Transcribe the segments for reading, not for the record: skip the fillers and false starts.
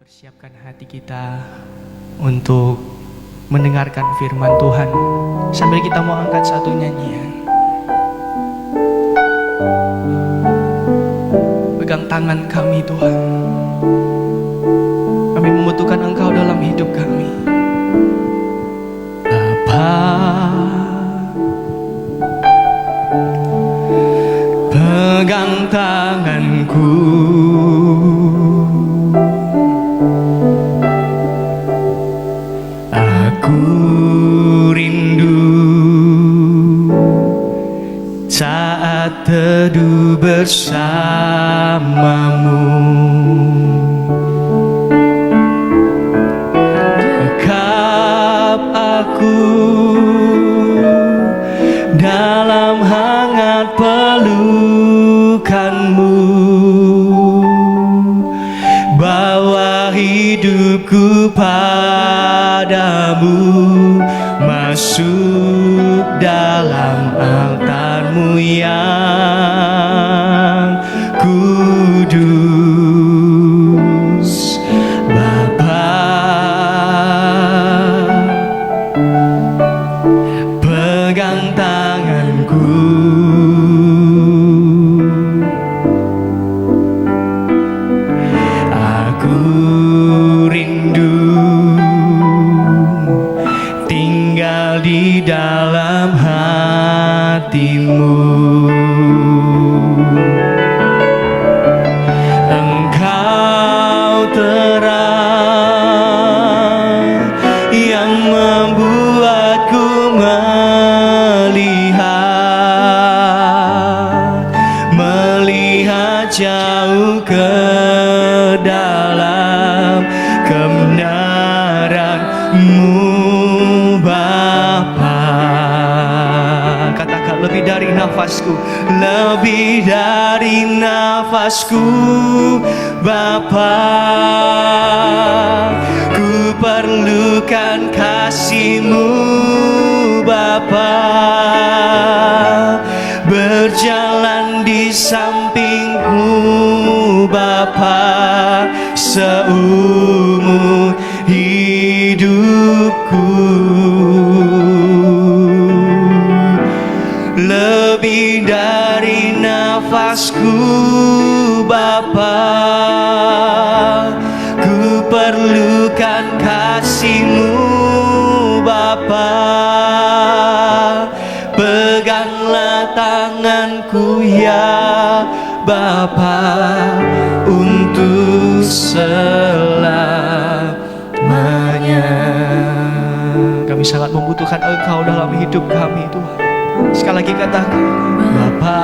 Persiapkan hati kita untuk mendengarkan firman Tuhan. Sambil kita mau angkat satu nyanyian. Pegang tangan kami Tuhan. Kami membutuhkan Engkau dalam hidup kami. Bapa, pegang tanganku. Aku rindu saat teduh bersamamu. Dekap aku dalam hangat pelukanmu. Bawa hidupku padamu, masuk dalam altar-Mu yang kudus. Bapa, pegang tanganku. Aku rindu tinggal di dalam hati-Mu. Engkau terang yang membuatku melihat jauh ke dalam kebenaran-Mu Bapa. Katakan lebih dari nafasku, lebih dari nafasku Bapa. Ku perlukan kasih-Mu Bapa. Berjalan di samping-Mu Bapa seumur hidupku. Lebih dari nafasku Bapa, ku perlukan kasih-Mu Bapa. Peganglah tanganku ya Bapa untuk selamanya. Kami sangat membutuhkan Engkau dalam hidup kami Tuhan. Sekali lagi katakan, Bapa,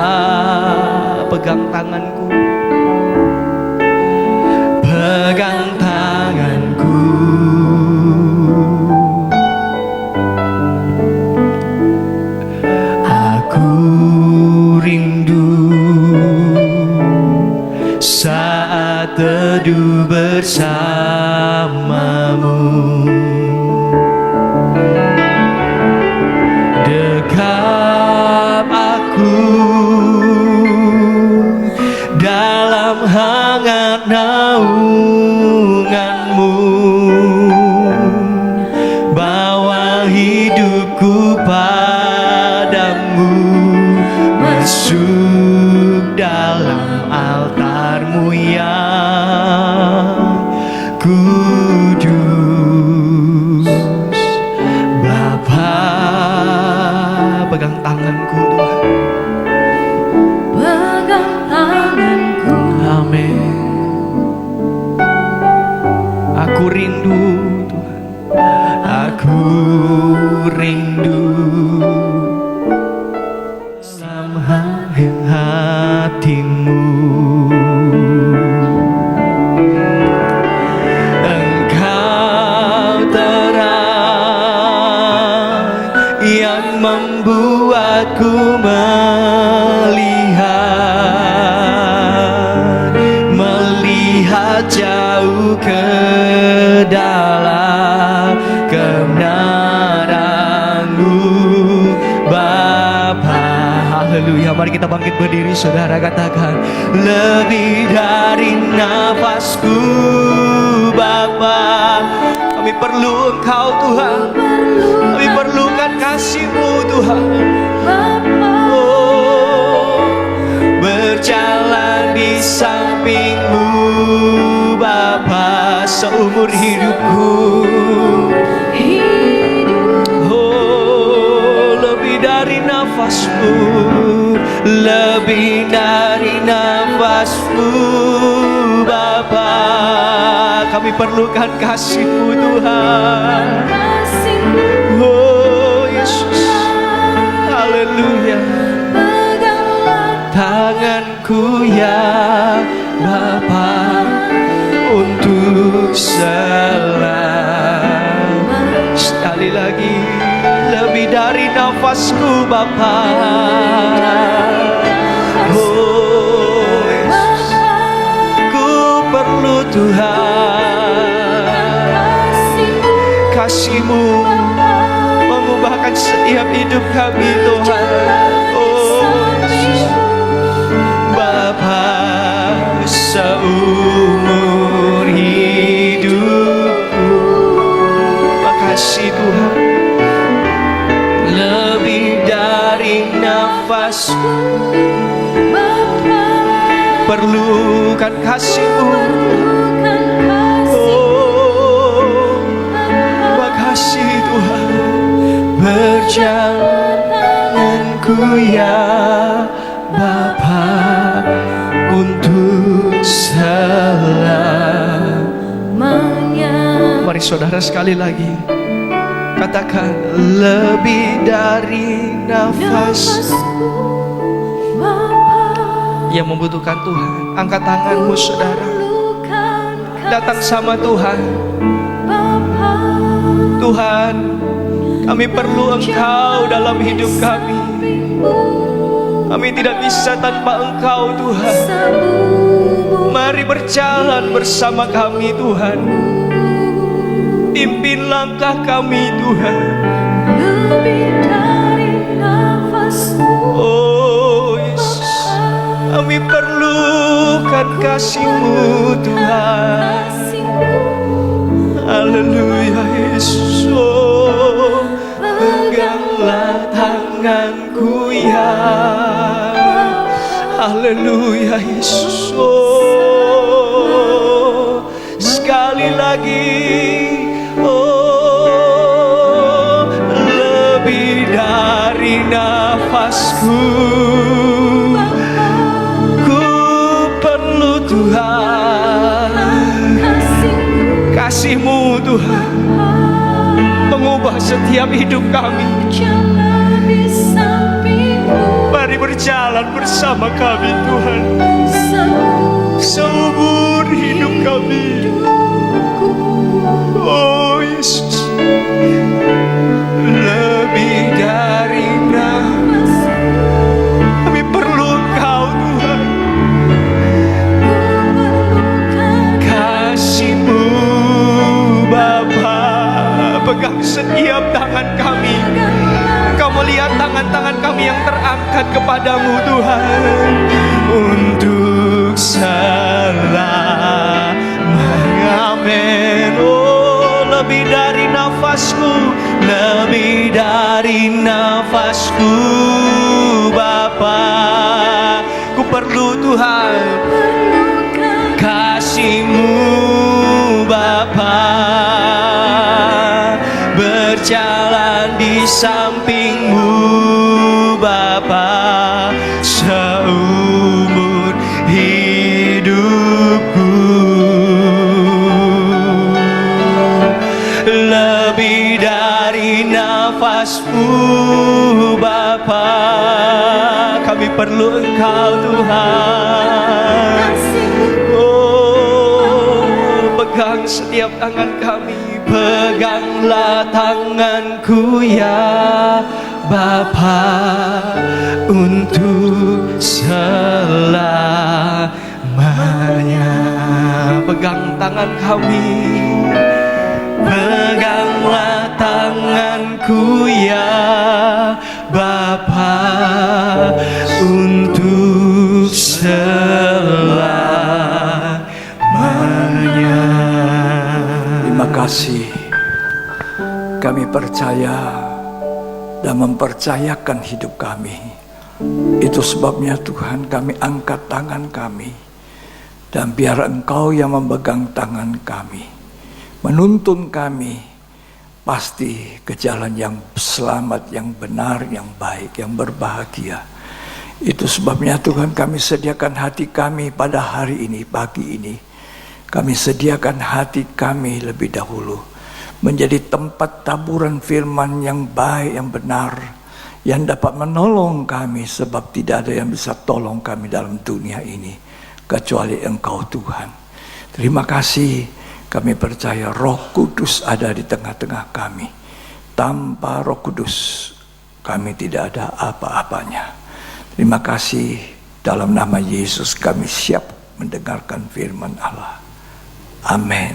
pegang tanganku. Pegang tanganku. Aku rindu saat teduh bersamamu. Dekap aku dalam hangat naungan-Mu. Bawa hidupku padamu, masuk dalam altar-Mu yang kudus. Bapa, pegang tanganku Tuhan. Pegang tanganku. Amin. Aku rindu Tuhan. Aku rindu dalam hati-Mu. Engkau terang yang membuatku melihat jauh ke dalam kebenaran-Mu Bapa. Haleluya. Mari kita bangkit berdiri saudara, katakan lebih dari nafasku Bapa. Kami perlu Engkau Tuhan, kami perlukan kasih-Mu Tuhan. Oh, berjalan di samping-Mu Bapa seumur hidupku. Oh, lebih dari nafasku, lebih dari nafasku Bapa. Kami perlukan kasih-Mu Tuhan. Oh Yesus, haleluya. Tanganku ya Bapa untuk selamat. Sekali lagi, lebih dari nafasku Bapa. Oh Yesus, ku perlu Tuhan. Kasih-Mu mengubahkan setiap hidup kami Tuhan. Oh Yesus, Bapa seumur hidupku. Makasih Tuhan, lebih dari nafasku, perlukan kasih-Mu. Oh, makasih Tuhan. Berjalanku ya Bapa untuk selamanya. Mari saudara sekali lagi katakan, lebih dari nafas. Yang membutuhkan Tuhan, angkat tanganmu saudara, datang sama Tuhan. Tuhan, kami perlu Engkau dalam hidup kami. Kami tidak bisa tanpa Engkau Tuhan. Mari berjalan bersama kami Tuhan. Pimpin langkah kami Tuhan. Oh Yesus, kami perlukan kasih-Mu Tuhan. Haleluya Yesus. Oh, peganglah tanganku ya. Haleluya Yesus. Oh, sekali lagi. Oh, lebih dari nafasku, ku perlu Tuhan. Kasih-Mu Tuhan mengubah setiap hidup kami. Mari berjalan bersama kami Tuhan, seumur hidup kami. Oh Yesus, lebih dari nafas, kami perlu Engkau Tuhan. Kasih-Mu Bapa, pegang setiap tangan kami. Engkau melihat tangan-tangan kami yang terangkat kepadamu Tuhan. Untuk selamanya, amin. Oh, lebih dari nafasku, lebih dari nafasku Bapa, ku perlu Tuhan. Kasih-Mu Bapa, berjalan di samping-Mu Bapa seumur hidupku. Lebih dari nafasmu Bapa, kami perlu Engkau Tuhan. Oh, pegang setiap tangan kami, peganglah tanganku ya Bapa, untuk selamanya. Pegang tangan kami, peganglah tanganku ya Bapa, untuk selamanya. kasih. Kami percaya dan mempercayakan hidup kami. Itu sebabnya Tuhan, kami angkat tangan kami, dan biar Engkau yang memegang tangan kami, menuntun kami pasti ke jalan yang selamat, yang benar, yang baik, yang berbahagia. Itu sebabnya Tuhan, kami sediakan hati kami pada hari ini, pagi ini. Kami sediakan hati kami lebih dahulu menjadi tempat taburan firman yang baik, yang benar, yang dapat menolong kami, sebab tidak ada yang bisa tolong kami dalam dunia ini kecuali Engkau Tuhan. Terima kasih, kami percaya Roh Kudus ada di tengah-tengah kami. Tanpa Roh Kudus kami tidak ada apa-apanya. Terima kasih, dalam nama Yesus kami siap mendengarkan firman Allah. Amin.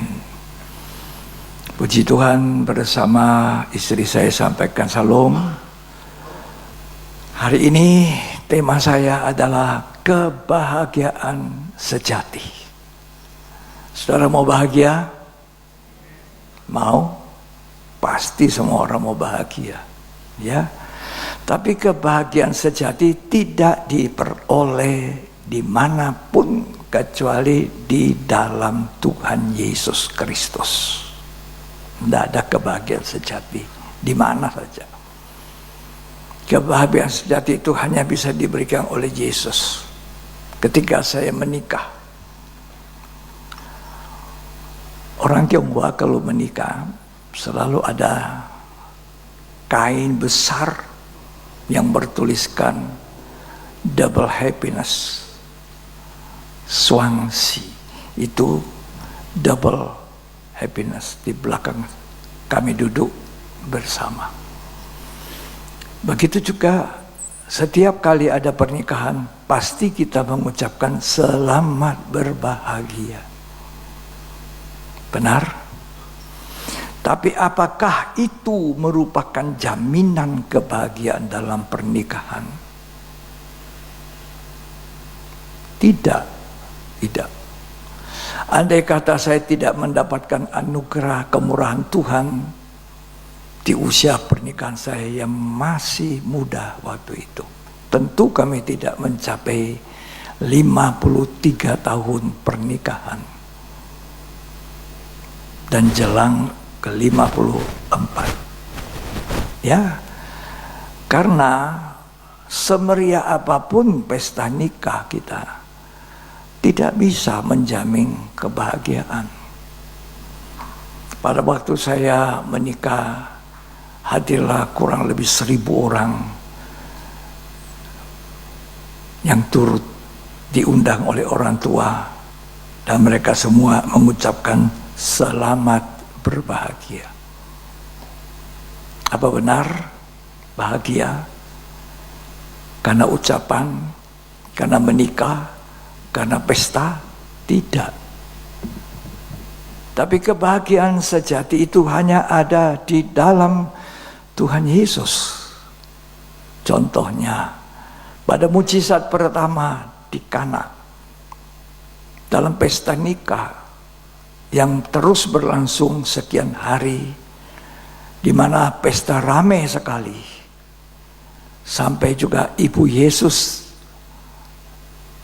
Puji Tuhan, bersama istri saya sampaikan salam. Hari ini tema saya adalah kebahagiaan sejati. Saudara mau bahagia? Mau? Pasti semua orang mau bahagia, ya. Tapi kebahagiaan sejati tidak diperoleh dimanapun kecuali di dalam Tuhan Yesus Kristus. Tidak ada kebahagiaan sejati di mana saja. Kebahagiaan sejati itu hanya bisa diberikan oleh Yesus. Ketika saya menikah, orang Tionghoa kalau menikah selalu ada kain besar yang bertuliskan double happiness, Swansea. Itu double happiness. Di belakang kami duduk bersama. Begitu juga setiap kali ada pernikahan, pasti kita mengucapkan selamat berbahagia. Benar? Tapi apakah itu merupakan jaminan kebahagiaan dalam pernikahan? Tidak. Andai kata saya tidak mendapatkan anugerah kemurahan Tuhan di usia pernikahan saya yang masih muda waktu itu, tentu kami tidak mencapai 53 tahun pernikahan dan jelang ke 54. Ya, karena semeriah apapun pesta nikah kita tidak bisa menjamin kebahagiaan. Pada waktu saya menikah, hadirlah kurang lebih 1.000 orang yang turut diundang oleh orang tua, dan mereka semua mengucapkan selamat berbahagia. Apa benar bahagia karena ucapan, karena menikah, karena pesta? Tidak. Tapi kebahagiaan sejati itu hanya ada di dalam Tuhan Yesus. Contohnya pada mujizat pertama di Kana, dalam pesta nikah yang terus berlangsung sekian hari, di mana pesta ramai sekali, sampai juga ibu Yesus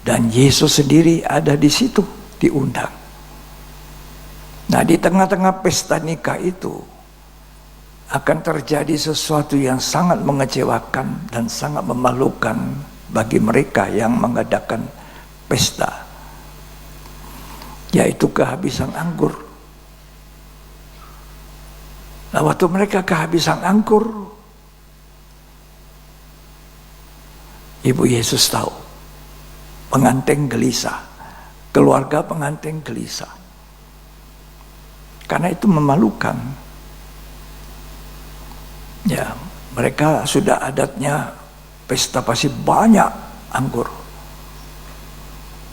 dan Yesus sendiri ada di situ, diundang. Nah, di tengah-tengah pesta nikah itu akan terjadi sesuatu yang sangat mengecewakan dan sangat memalukan bagi mereka yang mengadakan pesta, yaitu kehabisan anggur. Nah, waktu mereka kehabisan anggur, ibu Yesus tahu, pengantin gelisah, keluarga pengantin gelisah, karena itu memalukan. Ya, mereka sudah adatnya pesta pasti banyak anggur.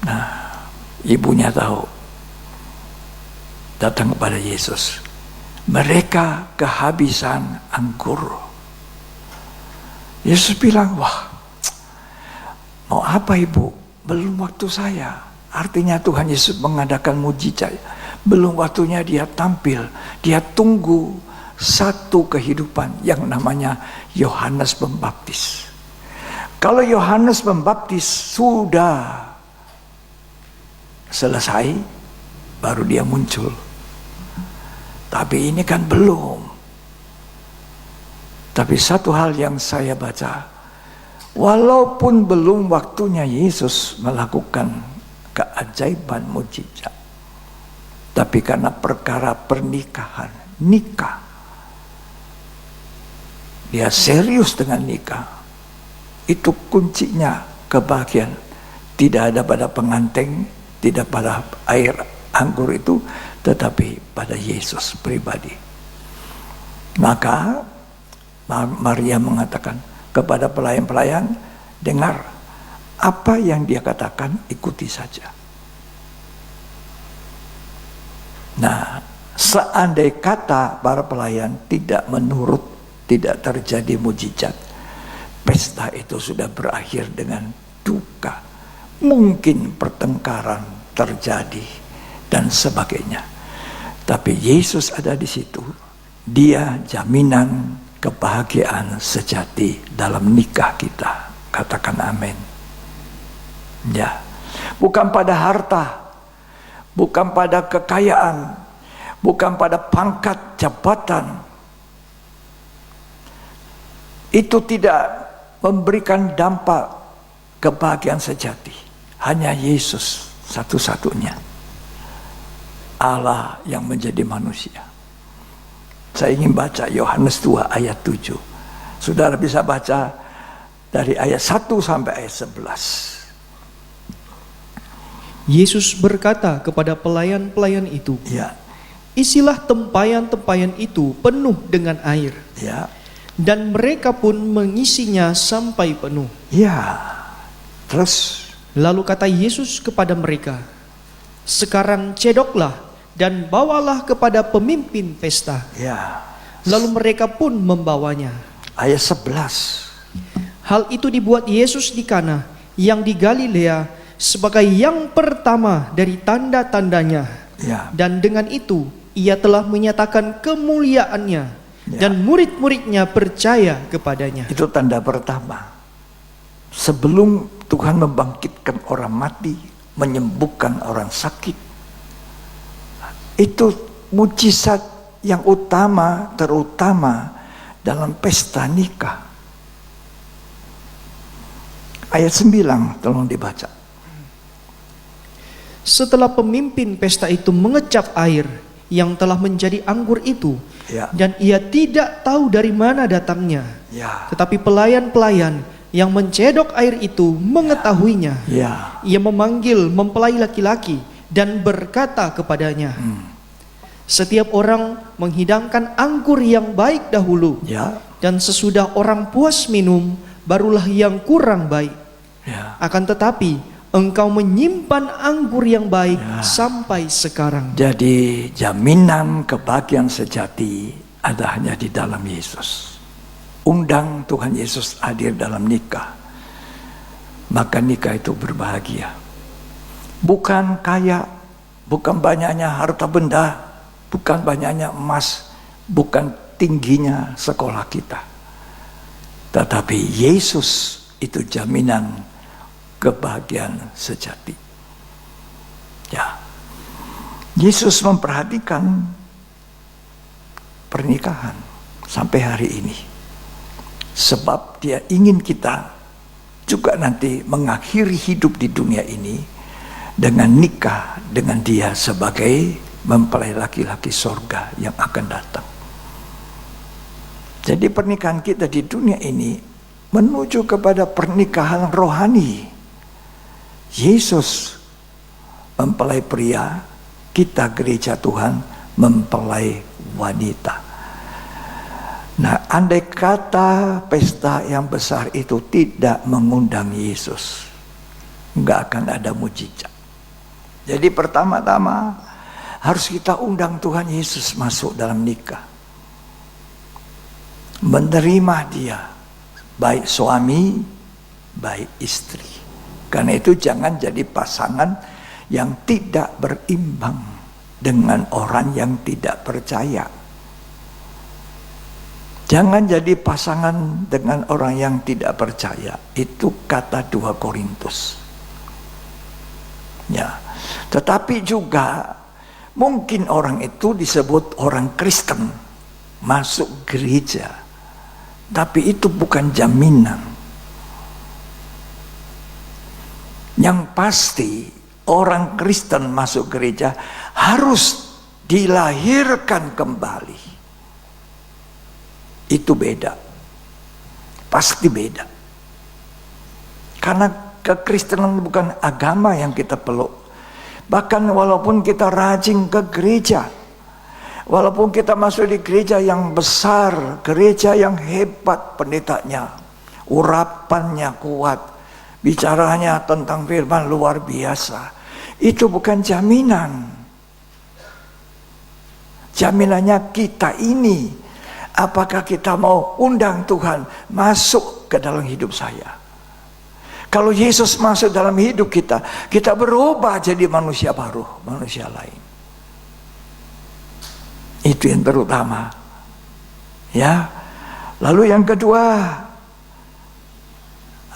Nah, ibunya tahu, datang kepada Yesus. Mereka kehabisan anggur. Yesus bilang, wah, mau apa ibu? Belum waktu saya. Artinya Tuhan Yesus mengadakan mujizat, Belum waktunya dia tampil. Dia tunggu satu kehidupan yang namanya Yohanes Pembaptis. Kalau Yohanes Pembaptis sudah selesai, baru dia muncul. Tapi ini kan belum. Tapi satu hal yang saya baca, walaupun belum waktunya Yesus melakukan keajaiban mujizat, tapi karena perkara pernikahan, nikah, dia serius dengan nikah. Itu kuncinya kebahagiaan. Tidak ada pada pengantin, tidak pada air anggur itu, tetapi pada Yesus pribadi. Maka Maria mengatakan kepada pelayan-pelayan, dengar apa yang dia katakan, ikuti saja. Nah, seandai kata para pelayan tidak menurut, tidak terjadi mujizat, pesta itu sudah berakhir dengan duka. Mungkin pertengkaran terjadi dan sebagainya. Tapi Yesus ada di situ. Dia jaminan kebahagiaan sejati dalam nikah kita. Katakan amin. Ya, bukan pada harta, bukan pada kekayaan, bukan pada pangkat jabatan. Itu tidak memberikan dampak kebahagiaan sejati. Hanya Yesus satu-satunya Allah yang menjadi manusia. Saya ingin baca Yohanes 2 ayat 7. Saudara bisa baca dari ayat 1 sampai ayat 11. Yesus berkata kepada pelayan-pelayan itu, Ya, isilah tempayan-tempayan itu penuh dengan air. ya, Dan mereka pun mengisinya sampai penuh. ya. Terus, Lalu kata Yesus kepada mereka, sekarang cedoklah dan bawalah kepada pemimpin pesta. ya. Lalu mereka pun membawanya. Ayat 11. Hal itu dibuat Yesus di Kana yang di Galilea sebagai yang pertama dari tanda-tandanya. Ya, Dan dengan itu ia telah menyatakan kemuliaannya, Ya. dan murid-muridnya percaya kepadanya. itu tanda pertama. Sebelum Tuhan membangkitkan orang mati, menyembuhkan orang sakit, itu mujizat yang utama, terutama dalam pesta nikah. Ayat 9 tolong dibaca. Setelah pemimpin pesta itu mengecap air yang telah menjadi anggur itu, Ya, dan ia tidak tahu dari mana datangnya, ya, tetapi pelayan-pelayan yang mencedok air itu mengetahuinya. ya, Ia memanggil mempelai laki-laki dan berkata kepadanya, setiap orang menghidangkan anggur yang baik dahulu, ya, dan sesudah orang puas minum, barulah yang kurang baik. ya. Akan tetapi engkau menyimpan anggur yang baik sampai sekarang. Jadi jaminan kebahagiaan sejati ada hanya di dalam Yesus. Undang Tuhan Yesus hadir dalam nikah, maka nikah itu berbahagia. Bukan kaya, bukan banyaknya harta benda, bukan banyaknya emas, bukan tingginya sekolah kita, tetapi Yesus itu jaminan kebahagiaan sejati. Ya, Yesus memperhatikan pernikahan sampai hari ini, sebab dia ingin kita juga nanti mengakhiri hidup di dunia ini dengan nikah dengan dia sebagai mempelai laki-laki sorga yang akan datang. Jadi pernikahan kita di dunia ini menuju kepada pernikahan rohani. Yesus mempelai pria, kita gereja Tuhan mempelai wanita. Nah, andai kata pesta yang besar itu tidak mengundang Yesus, nggak akan ada mujizat. Jadi pertama-tama harus kita undang Tuhan Yesus masuk dalam nikah, menerima dia, baik suami, baik istri. Karena itu jangan jadi pasangan yang tidak berimbang dengan orang yang tidak percaya. Jangan jadi pasangan dengan orang yang tidak percaya. Itu kata 2 Korintus. Ya. Tetapi juga mungkin orang itu disebut orang Kristen, masuk gereja. Tapi itu bukan jaminan. Yang pasti orang Kristen masuk gereja harus dilahirkan kembali. Itu beda. Pasti beda. Karena kekristenan bukan agama yang kita peluk. Bahkan walaupun kita rajin ke gereja, walaupun kita masuk di gereja yang besar, gereja yang hebat pendetanya, urapannya kuat, bicaranya tentang firman luar biasa, itu bukan jaminan. Jaminannya kita ini, apakah kita mau undang Tuhan masuk ke dalam hidup saya. Kalau Yesus masuk dalam hidup kita, kita berubah jadi manusia baru, manusia lain. Itu yang terutama. Ya. Lalu yang kedua,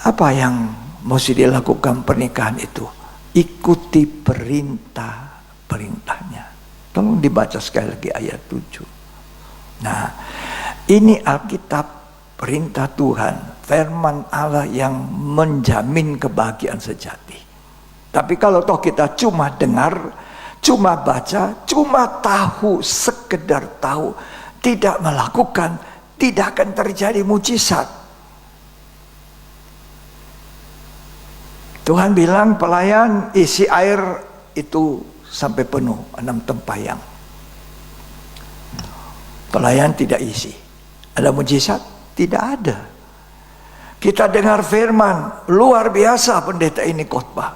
apa yang mesti dilakukan pernikahan itu? Ikuti perintahnya. Tolong dibaca sekali lagi ayat 7. Nah, ini Alkitab, perintah Tuhan, firman Allah yang menjamin kebahagiaan sejati. Tapi kalau toh kita cuma dengar, cuma baca, cuma tahu, sekedar tahu, tidak melakukan, tidak akan terjadi mujizat. Tuhan bilang pelayan isi air itu sampai penuh 6 tempayan. Pelayan tidak isi. Ada mujizat? Tidak ada. Kita dengar firman, luar biasa pendeta ini khotbah.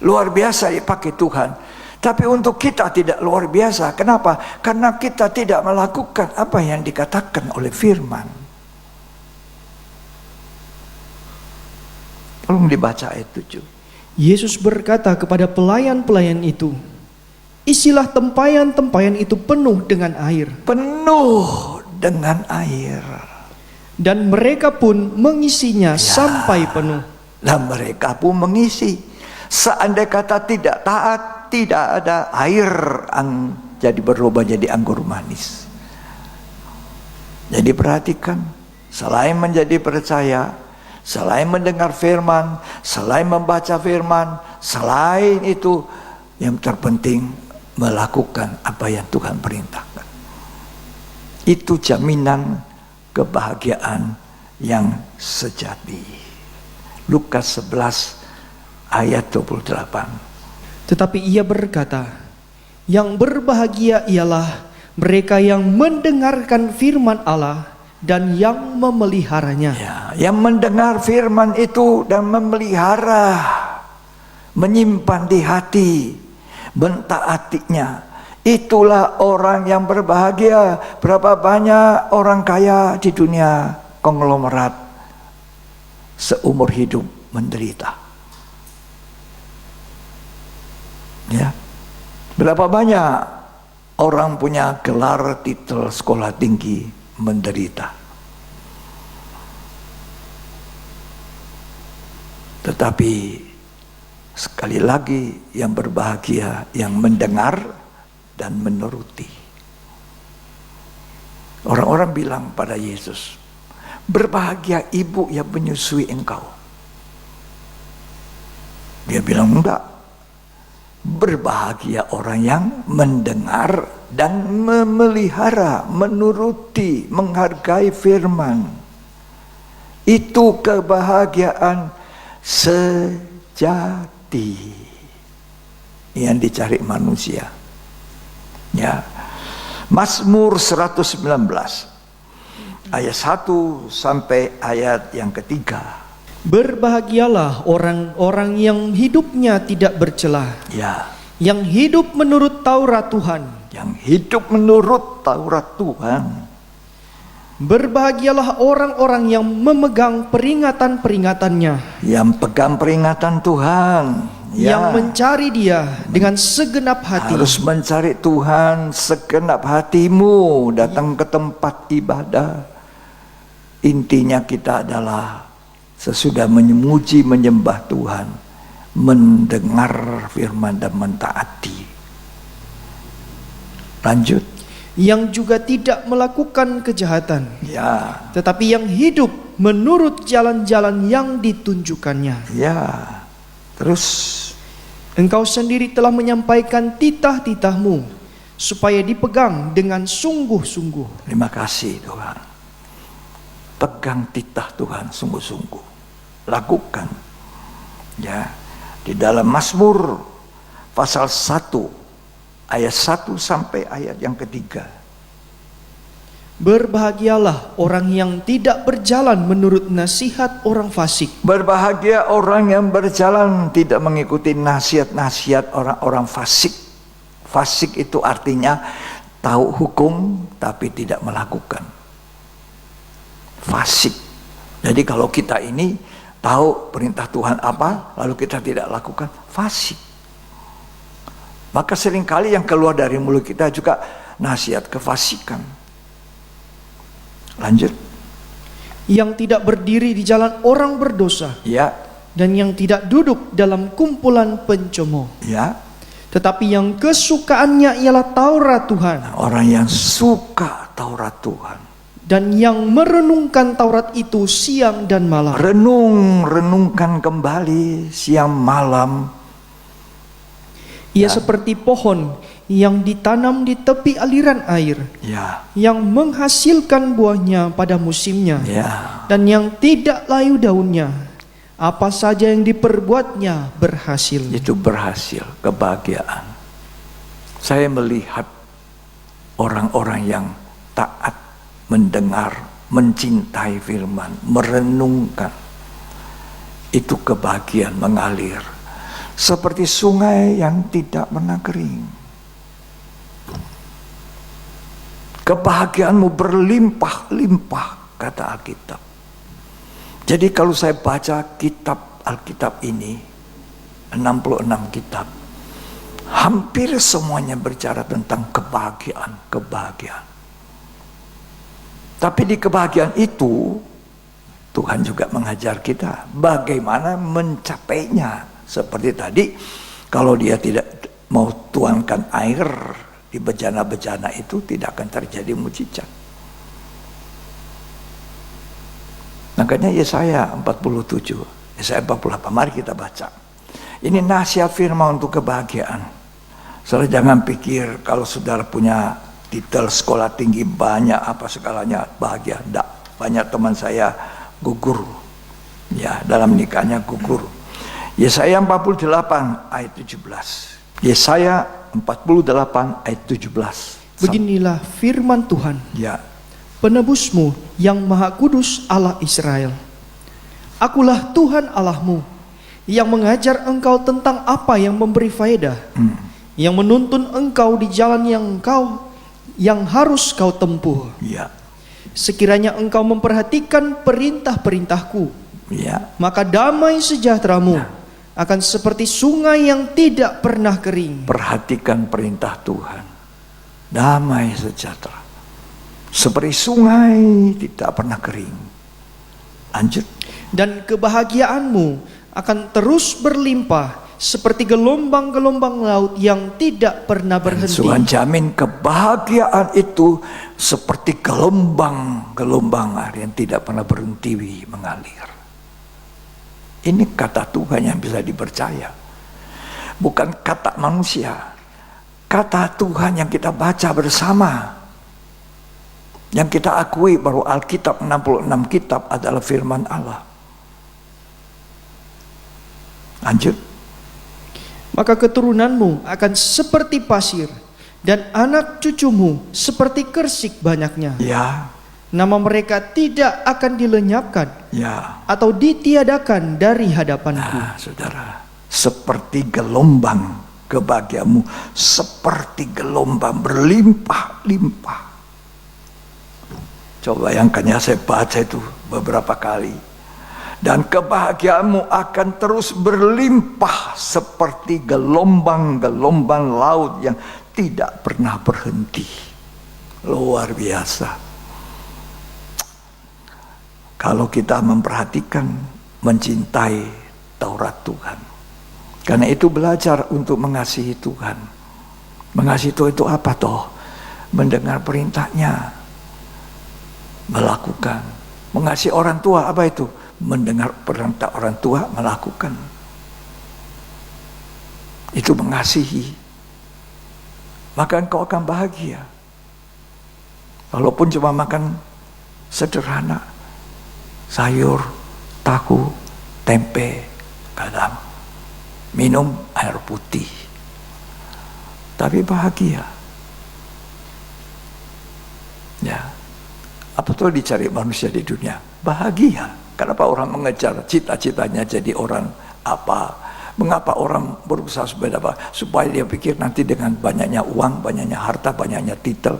Luar biasa dipakai Tuhan. Tapi untuk kita tidak luar biasa. Kenapa? Karena kita tidak melakukan apa yang dikatakan oleh firman. Tolong dibaca ayat 7. Yesus berkata kepada pelayan-pelayan itu, isilah tempayan-tempayan itu penuh dengan air. Penuh dengan air. Dan mereka pun mengisinya sampai penuh. Dan mereka pun mengisi. Seandainya kata tidak taat, tidak ada air jadi berubah jadi anggur manis. Jadi perhatikan, selain menjadi percaya, selain mendengar firman, selain membaca firman, selain itu yang terpenting melakukan apa yang Tuhan perintahkan. Itu jaminan kebahagiaan yang sejati. Lukas 11 ayat 28. Tetapi ia berkata, yang berbahagia ialah mereka yang mendengarkan firman Allah dan yang memeliharanya. Ya, yang mendengar firman itu dan memelihara, menyimpan di hati, mentaatinya. Itulah orang yang berbahagia. Berapa banyak orang kaya di dunia konglomerat seumur hidup menderita. Ya. Berapa banyak orang punya gelar titel sekolah tinggi menderita. Tetapi sekali lagi yang berbahagia yang mendengar dan menuruti. Orang-orang bilang pada Yesus, berbahagia ibu yang menyusui engkau. Dia bilang enggak. Berbahagia orang yang mendengar dan memelihara, menuruti, menghargai firman. Itu kebahagiaan sejati yang dicari manusia. Ya. Mazmur 119 ayat 1 sampai ayat yang ketiga. Berbahagialah orang-orang yang hidupnya tidak bercelah, Ya, yang hidup menurut Taurat Tuhan. yang hidup menurut Taurat Tuhan. Berbahagialah orang-orang yang memegang peringatan-peringatannya, Yang pegang peringatan Tuhan. yang mencari Dia dengan segenap hati. Harus mencari Tuhan segenap hatimu, datang ke tempat ibadah. Intinya kita adalah sesudah memuji menyembah Tuhan, mendengar firman dan mentaati. Lanjut. Yang juga tidak melakukan kejahatan, Ya, tetapi yang hidup menurut jalan-jalan yang ditunjukkannya. ya. Terus Engkau sendiri telah menyampaikan titah-titahmu supaya dipegang dengan sungguh-sungguh. terima kasih Tuhan. Pegang titah Tuhan sungguh-sungguh. Lakukan. Ya. Di dalam Mazmur pasal 1 ayat 1 sampai ayat yang ketiga. Berbahagialah orang yang tidak berjalan menurut nasihat orang fasik, Berbahagia orang yang berjalan tidak mengikuti nasihat-nasihat orang-orang fasik. Fasik itu artinya tahu hukum tapi tidak melakukan. Fasik. Jadi kalau kita ini tahu perintah Tuhan apa, lalu kita tidak lakukan, fasik. Maka seringkali yang keluar dari mulut kita juga nasihat kefasikan. Lanjut. yang tidak berdiri di jalan orang berdosa, Ya, dan yang tidak duduk dalam kumpulan pencemooh, ya. tetapi yang kesukaannya ialah Taurat Tuhan, Orang yang suka Taurat Tuhan. dan yang merenungkan Taurat itu siang dan malam. Renungkan kembali siang malam. Ia seperti pohon yang ditanam di tepi aliran air, Ya, yang menghasilkan buahnya pada musimnya, ya. dan yang tidak layu daunnya. Apa saja yang diperbuatnya berhasil. Itu berhasil, kebahagiaan. Saya melihat orang-orang yang taat, mendengar, mencintai firman, merenungkan. Itu kebahagiaan mengalir. Seperti sungai yang tidak pernah kering. Kebahagiaanmu berlimpah-limpah, kata Alkitab. Jadi kalau saya baca kitab Alkitab ini, 66 kitab, hampir semuanya berbicara tentang kebahagiaan. Tapi di kebahagiaan itu, Tuhan juga mengajar kita bagaimana mencapainya. Seperti tadi, kalau dia tidak mau tuangkan air di bejana-bejana itu, tidak akan terjadi mujizat. Makanya Yesaya 47, Yesaya 48, mari kita baca. Ini nasihat firman untuk kebahagiaan. Saudara jangan pikir kalau saudara punya titel sekolah tinggi banyak apa segalanya bahagia. Tidak, banyak teman saya gugur. Ya, dalam nikahnya gugur. Yesaya 48 ayat 17. Yesaya 48 ayat 17. Beginilah firman Tuhan, Ya, penebusmu yang maha kudus Allah Israel. Akulah Tuhan Allahmu, yang mengajar engkau tentang apa yang memberi faedah, yang menuntun engkau di jalan yang harus kau tempuh. ya, Sekiranya engkau memperhatikan perintah-perintahku, ya. maka damai sejahteramu akan seperti sungai yang tidak pernah kering. Perhatikan perintah Tuhan. Damai sejahtera. Seperti sungai tidak pernah kering. Lanjut. Dan kebahagiaanmu akan terus berlimpah seperti gelombang-gelombang laut yang tidak pernah berhenti. Tuhan jamin kebahagiaan itu seperti gelombang air yang tidak pernah berhenti mengalir. Ini kata Tuhan yang bisa dipercaya. Bukan kata manusia. Kata Tuhan yang kita baca bersama. Yang kita akui bahwa Alkitab 66 kitab adalah firman Allah. Lanjut. Maka keturunanmu akan seperti pasir, dan anak cucumu seperti kersik banyaknya. Ya, Nama mereka tidak akan dilenyapkan ya. atau ditiadakan dari hadapanku. Nah, saudara, seperti gelombang kebahagiaanmu, seperti gelombang berlimpah-limpah. Coba bayangkan ya, saya baca itu beberapa kali. Dan kebahagiaanmu akan terus berlimpah seperti gelombang-gelombang laut yang tidak pernah berhenti. Luar biasa. Kalau kita memperhatikan, mencintai Taurat Tuhan. Karena itu belajar untuk mengasihi Tuhan. Mengasihi Tuhan itu apa toh? Mendengar perintahnya, melakukan. Mengasihi orang tua apa itu? Mendengar perintah orang tua, melakukan. Itu mengasihi. Maka engkau akan bahagia. Walaupun cuma makan sederhana, sayur, tahu, tempe, kadang minum air putih, tapi bahagia. Ya, apa tuh dicari manusia di dunia? Bahagia. Kenapa orang mengejar cita-citanya jadi orang apa? Mengapa orang berusaha supaya apa? Supaya dia pikir nanti dengan banyaknya uang, banyaknya harta, banyaknya titel,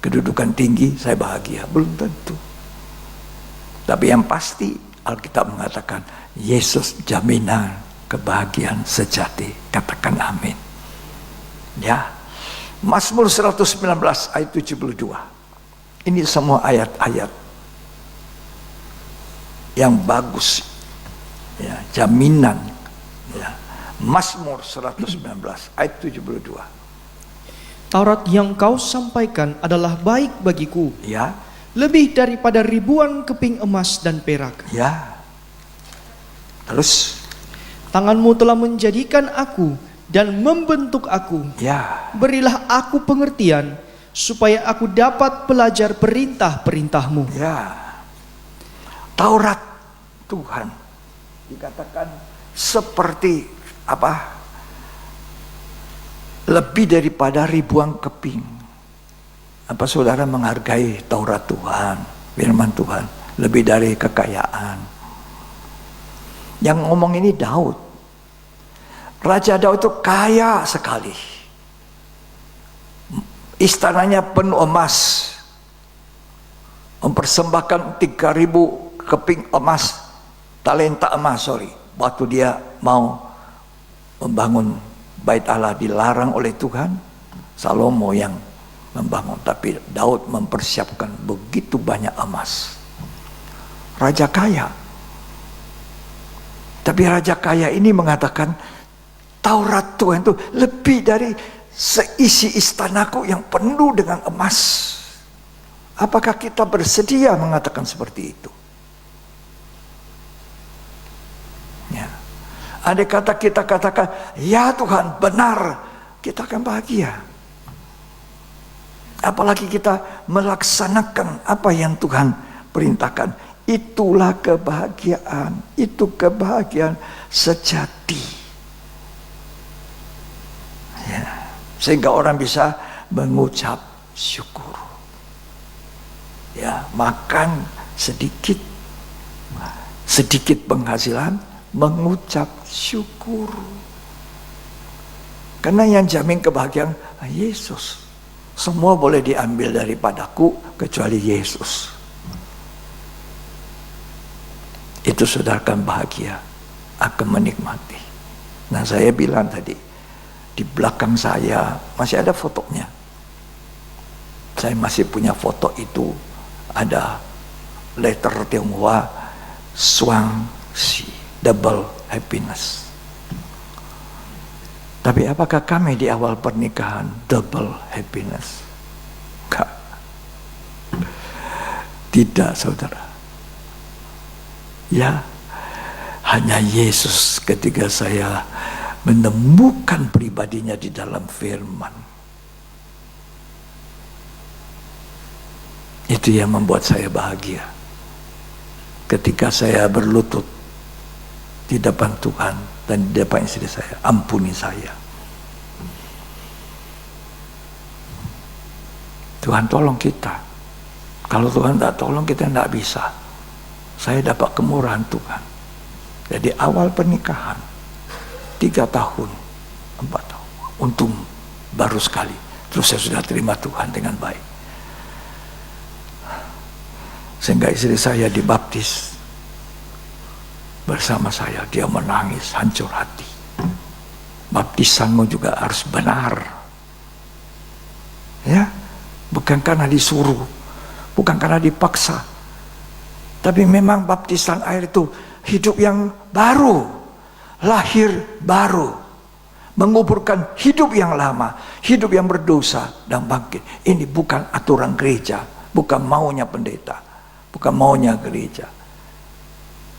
kedudukan tinggi, saya bahagia. Belum tentu. Tapi yang pasti Alkitab mengatakan Yesus jaminan kebahagiaan sejati. Katakan amin. Ya. Mazmur 119 ayat 72. Ini semua ayat-ayat yang bagus, ya, jaminan, ya. Mazmur 119 ayat 72. Taurat yang kau sampaikan adalah baik bagiku, Ya, lebih daripada ribuan keping emas dan perak. ya. Terus, Tanganmu telah menjadikan aku dan membentuk aku. ya, Berilah aku pengertian, supaya aku dapat belajar perintah-perintahmu. ya. Taurat Tuhan dikatakan seperti apa? Lebih daripada ribuan keping. Apa saudara menghargai Taurat Tuhan, firman Tuhan, lebih dari kekayaan? Yang ngomong ini Daud. Raja Daud itu kaya sekali. Istananya penuh emas. Mempersembahkan 3.000 keping emas, talenta emas, waktu dia mau membangun bait Allah, dilarang oleh Tuhan. Salomo yang membangun, tapi Daud mempersiapkan begitu banyak emas. Raja kaya. Tapi raja kaya ini mengatakan Taurat Tuhan itu lebih dari seisi istanaku yang penuh dengan emas. Apakah kita bersedia mengatakan seperti itu? Ya. Andai kata kita katakan, ya Tuhan benar, kita akan bahagia. Apalagi kita melaksanakan apa yang Tuhan perintahkan. Itulah kebahagiaan. Itu kebahagiaan sejati. Ya. Sehingga orang bisa mengucap syukur. Ya, makan sedikit penghasilan, mengucap syukur. Karena yang jamin kebahagiaan Yesus. Semua boleh diambil daripadaku kecuali Yesus. Itu saudara akan bahagia, akan menikmati. Nah, saya bilang tadi, di belakang saya masih ada fotonya. Saya masih punya foto itu. Ada letter Tionghoa, Suang Si, double happiness. Tapi apakah kami di awal pernikahan double happiness? Enggak. Tidak, saudara. Ya, hanya Yesus ketika saya menemukan pribadinya di dalam firman. Itu yang membuat saya bahagia. Ketika saya berlutut di depan Tuhan dan di depan istri saya, ampuni saya. Tuhan tolong kita. Kalau Tuhan tak tolong kita tidak bisa. Saya dapat kemurahan Tuhan. Jadi awal pernikahan 3 tahun, 4 tahun, untung baru sekali. Terus saya sudah terima Tuhan dengan baik. Sehingga istri saya dibaptis bersama saya. Dia menangis hancur hati. Baptisanmu juga harus benar. Ya, bukan karena disuruh, bukan karena dipaksa. Tapi memang baptisan air itu hidup yang baru, lahir baru, menguburkan hidup yang lama, hidup yang berdosa dan bangkit. Ini bukan aturan gereja, bukan maunya pendeta, bukan maunya gereja.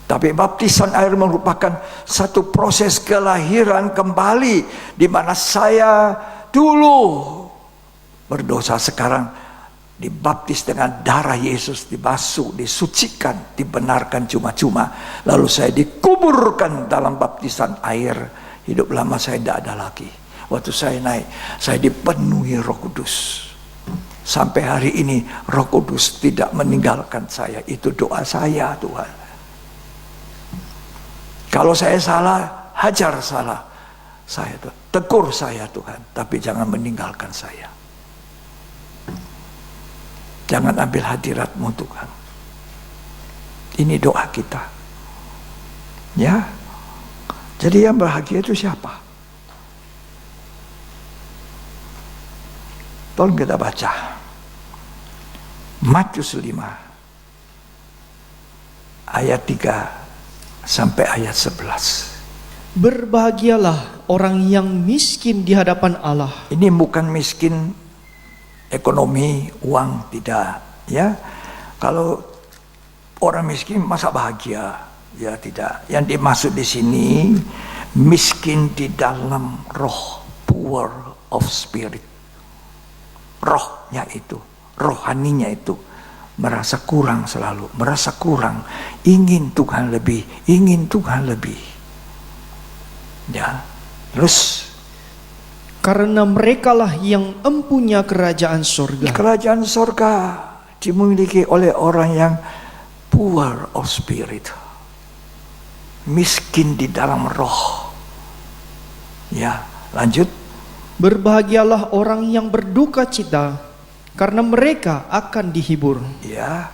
Tapi baptisan air merupakan satu proses kelahiran kembali, di mana saya dulu berdosa, sekarang dibaptis dengan darah Yesus, dibasuh, disucikan, dibenarkan cuma-cuma. Lalu saya dikuburkan dalam baptisan air. Hidup lama saya tidak ada lagi. Waktu saya naik, saya dipenuhi Roh Kudus. Sampai hari ini Roh Kudus tidak meninggalkan saya. Itu doa saya, Tuhan. Kalau saya salah, hajar salah saya, tegur saya Tuhan, tapi jangan meninggalkan saya. Jangan ambil hadirat-Mu Tuhan. Ini doa kita. Ya. Jadi yang bahagia itu siapa? Tolong kita baca Matius 5 ayat 3 sampai ayat 11. Berbahagialah orang yang miskin di hadapan Allah. Ini bukan miskin ekonomi, uang, tidak. Ya, kalau orang miskin masa bahagia? Ya tidak. Yang dimaksud di sini miskin di dalam roh, poor of spirit. Rohnya itu, rohaninya itu merasa kurang selalu, merasa kurang, ingin Tuhan lebih, ingin Tuhan lebih. Ya, terus karena merekalah yang empunya kerajaan sorga. Kerajaan sorga dimiliki oleh orang yang poor of spirit, miskin di dalam roh. Ya, lanjut. Berbahagialah orang yang berduka cita, karena mereka akan dihibur. Ya.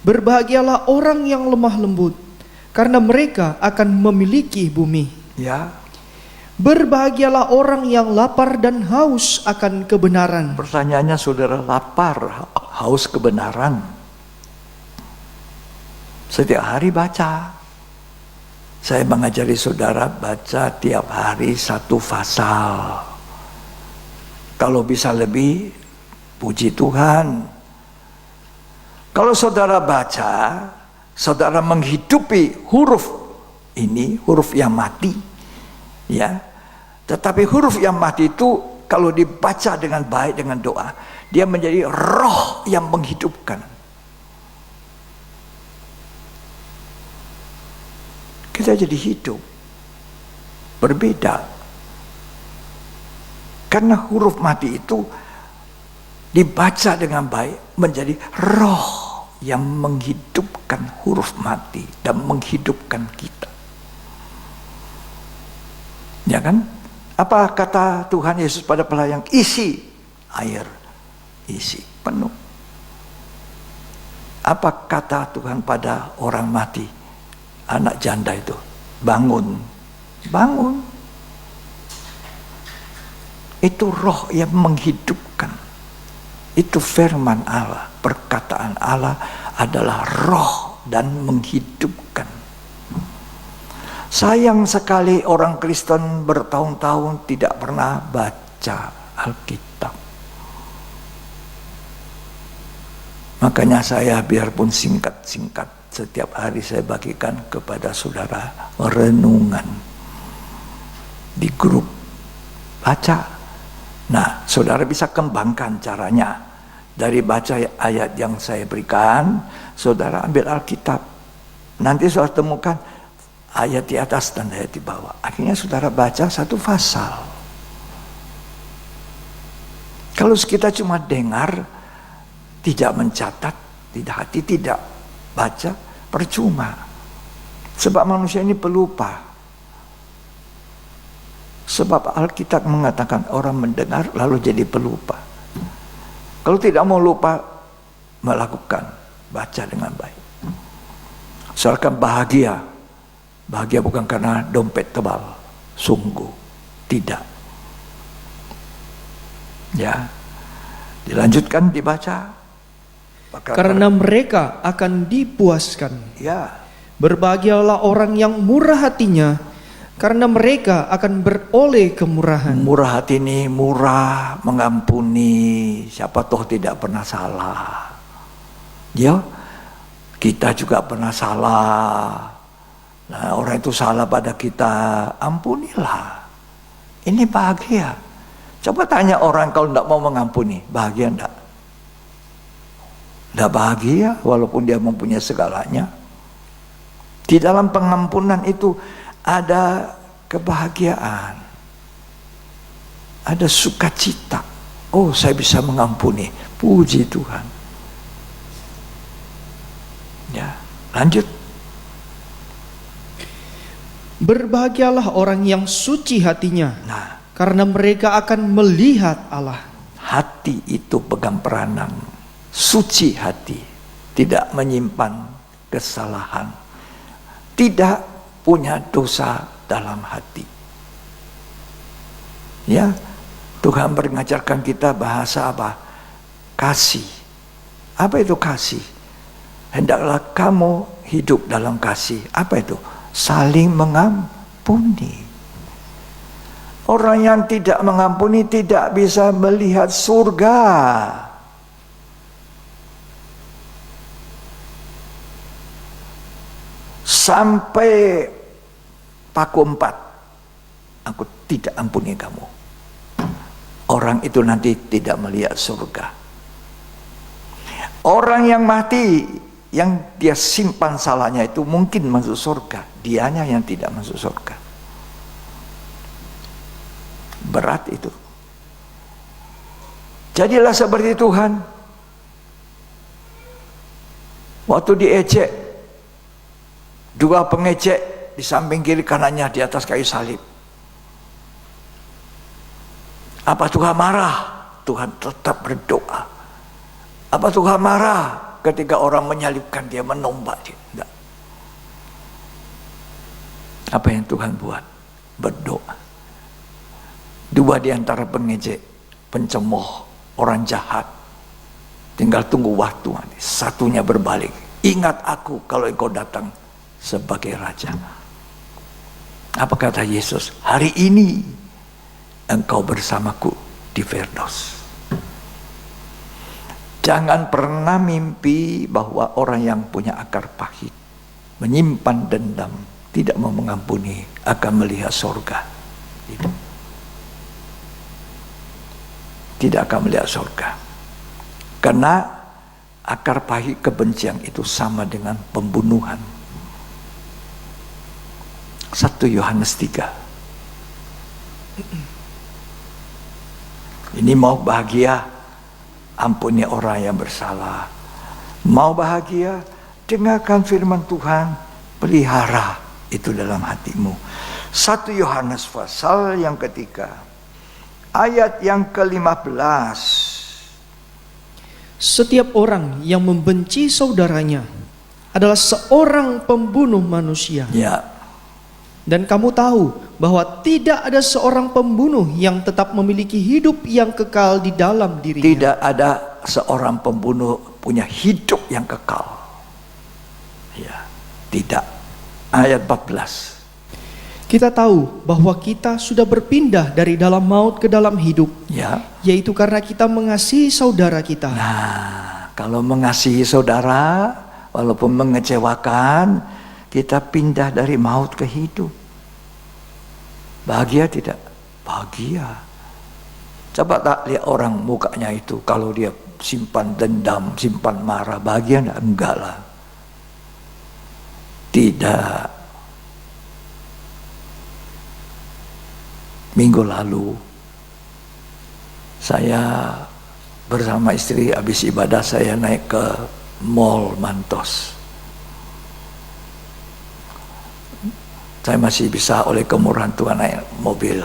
Berbahagialah orang yang lemah lembut, karena mereka akan memiliki bumi. Ya. Berbahagialah orang yang lapar dan haus akan kebenaran. Pertanyaannya, saudara lapar, haus kebenaran? Setiap hari baca. Saya mengajari saudara baca tiap hari satu pasal. Kalau bisa lebih, puji Tuhan. Kalau saudara baca, saudara menghidupi huruf ini, huruf yang mati. Ya. Tetapi huruf yang mati itu kalau dibaca dengan baik, dengan doa, dia menjadi roh yang menghidupkan. Kita jadi hidup. Berbeda. Karena huruf mati itu dibaca dengan baik, menjadi roh yang menghidupkan huruf mati dan menghidupkan kita. Ya kan? Apa kata Tuhan Yesus pada pelayang? Isi air, isi penuh. Apa kata Tuhan pada orang mati, anak janda itu? Bangun, bangun. Itu roh yang menghidupkan. Itu firman Allah, perkataan Allah adalah roh dan menghidupkan. Sayang sekali orang Kristen bertahun-tahun tidak pernah baca Alkitab. Makanya saya biarpun singkat-singkat, setiap hari saya bagikan kepada saudara renungan di grup. Baca. Nah, saudara bisa kembangkan caranya. Dari baca ayat yang saya berikan, saudara ambil Alkitab. Nanti saudara temukan ayat di atas dan ayat di bawah. Akhirnya saudara baca satu pasal. Kalau kita cuma dengar, tidak mencatat, tidak hati, tidak baca, percuma. Sebab manusia ini pelupa. Sebab Alkitab mengatakan orang mendengar lalu jadi pelupa. Kalau tidak mau lupa, melakukan, baca dengan baik. Soalkan bahagia Bahagia bukan karena dompet tebal, sungguh tidak. Ya, dilanjutkan dibaca. Karena mereka akan dipuaskan. Ya, Berbahagialah orang yang murah hatinya, karena mereka akan beroleh kemurahan. murah hati ini murah, mengampuni, siapa toh tidak pernah salah. Ya, kita juga pernah salah. Nah, orang itu salah pada kita, ampunilah. Ini bahagia. Coba tanya orang kalau tidak mau mengampuni, bahagia enggak? Tidak bahagia walaupun dia mempunyai segalanya. Di dalam pengampunan itu ada kebahagiaan, ada sukacita. Oh, saya bisa mengampuni, puji Tuhan. Ya, lanjut. Berbahagialah orang yang suci hatinya, Nah, karena mereka akan melihat Allah. hati itu pegang peranan. Suci hati, tidak menyimpan kesalahan, tidak punya dosa dalam hati. Ya, Tuhan mengajarkan kita bahasa apa? Kasih. Apa itu kasih? Hendaklah kamu hidup dalam kasih. Apa itu? Saling mengampuni. Orang yang tidak mengampuni tidak bisa melihat surga. Sampai paku 4, aku tidak ampuni kamu. Orang itu nanti tidak melihat surga. Orang yang mati, yang dia simpan salahnya itu mungkin masuk surga. Dianya yang tidak masuk surga. Berat itu. Jadilah seperti Tuhan. Waktu diejek, dua pengejek di samping kiri kanannya di atas kayu salib. Apa Tuhan marah? Tuhan tetap berdoa. Apa Tuhan marah ketika orang menyalibkan dia, menombak dia? Tidak. Apa yang Tuhan buat? Berdoa. Dua di antara pengejek, pencemooh, orang jahat, tinggal tunggu waktu. Satunya berbalik. Ingat aku kalau engkau datang sebagai raja. Apa kata Yesus? Hari ini engkau bersamaku di Firdaus. Jangan pernah mimpi bahwa orang yang punya akar pahit, menyimpan dendam, tidak mau mengampuni, akan melihat surga. Tidak akan melihat surga. Karena akar pahit kebencian itu sama dengan pembunuhan. 1 Yohanes 3. Ini mau bahagia, ampuni orang yang bersalah. Mau bahagia, dengarkan firman Tuhan, pelihara itu dalam hatimu. 1 Yohanes pasal yang ketiga, ayat yang ke-15. Setiap orang yang membenci saudaranya adalah seorang pembunuh manusia. Ya, Dan kamu tahu bahwa tidak ada seorang pembunuh yang tetap memiliki hidup yang kekal di dalam dirinya. tidak ada seorang pembunuh punya hidup yang kekal. Ya, tidak. Ayat 14. Kita tahu bahwa kita sudah berpindah dari dalam maut ke dalam hidup, Ya. yaitu karena kita mengasihi saudara kita. Nah, kalau mengasihi saudara, walaupun mengecewakan, kita pindah dari maut ke hidup. Bahagia tidak? Bahagia. Coba tak lihat orang mukanya itu, kalau dia simpan dendam, simpan marah, bahagia enggak? Enggak lah. Tidak. Minggu lalu saya bersama istri habis ibadah, saya naik ke Mall Mantos. Saya masih bisa oleh kemurahan Tuhan naik mobil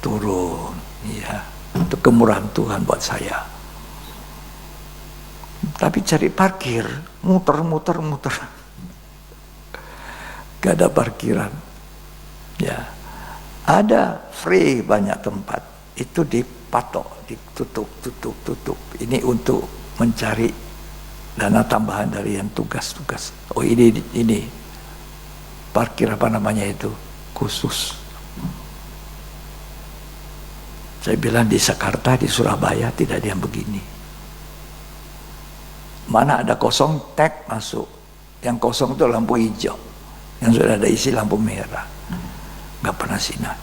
turun, ya, itu kemurahan Tuhan buat saya. Tapi cari parkir, muter. gak ada parkiran. Ya, ada free banyak tempat. Itu dipatok, ditutup. Ini untuk mencari dana tambahan dari yang tugas-tugas. Oh ini parkir apa namanya itu khusus. Saya bilang di Jakarta, di Surabaya tidak ada yang begini. Mana ada kosong, tag masuk. Yang kosong itu lampu hijau. Yang sudah ada isi lampu merah. Gak pernah sinar.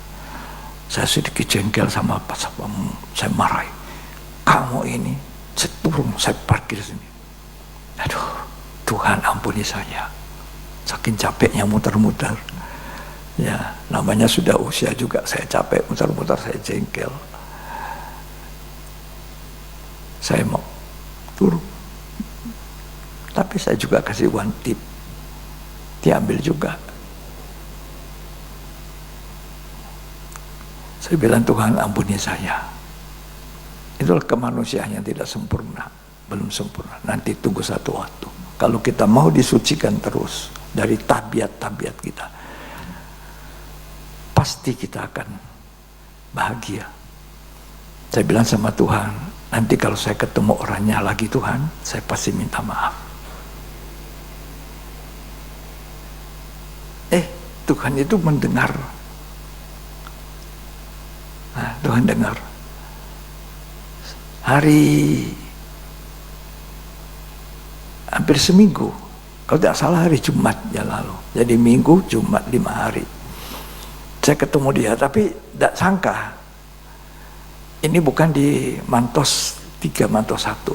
Saya sedikit jengkel sama Pak Sapam. Saya marahi. Kamu ini, saya turun, saya parkir sini. Aduh, Tuhan ampuni saya. Saking capeknya muter-muter. Ya, namanya sudah usia juga, saya capek muter-muter, saya jengkel. Saya mau turun. Tapi saya juga kasih one tip. Diambil juga. Saya bilang, Tuhan ampuni saya. Itulah kemanusiaan yang tidak sempurna. Belum sempurna. Nanti tunggu satu waktu. Kalau kita mau disucikan terus dari tabiat-tabiat kita, pasti kita akan bahagia. Saya bilang sama Tuhan, nanti kalau saya ketemu orangnya lagi Tuhan, saya pasti minta maaf. Tuhan itu mendengar. Nah, Tuhan dengar. Hari hampir seminggu, kalau tidak salah hari Jumat yang lalu. Jadi Minggu, Jumat 5 hari. Saya ketemu dia, tapi tidak sangka. Ini bukan di Mantos 3, Mantos 1.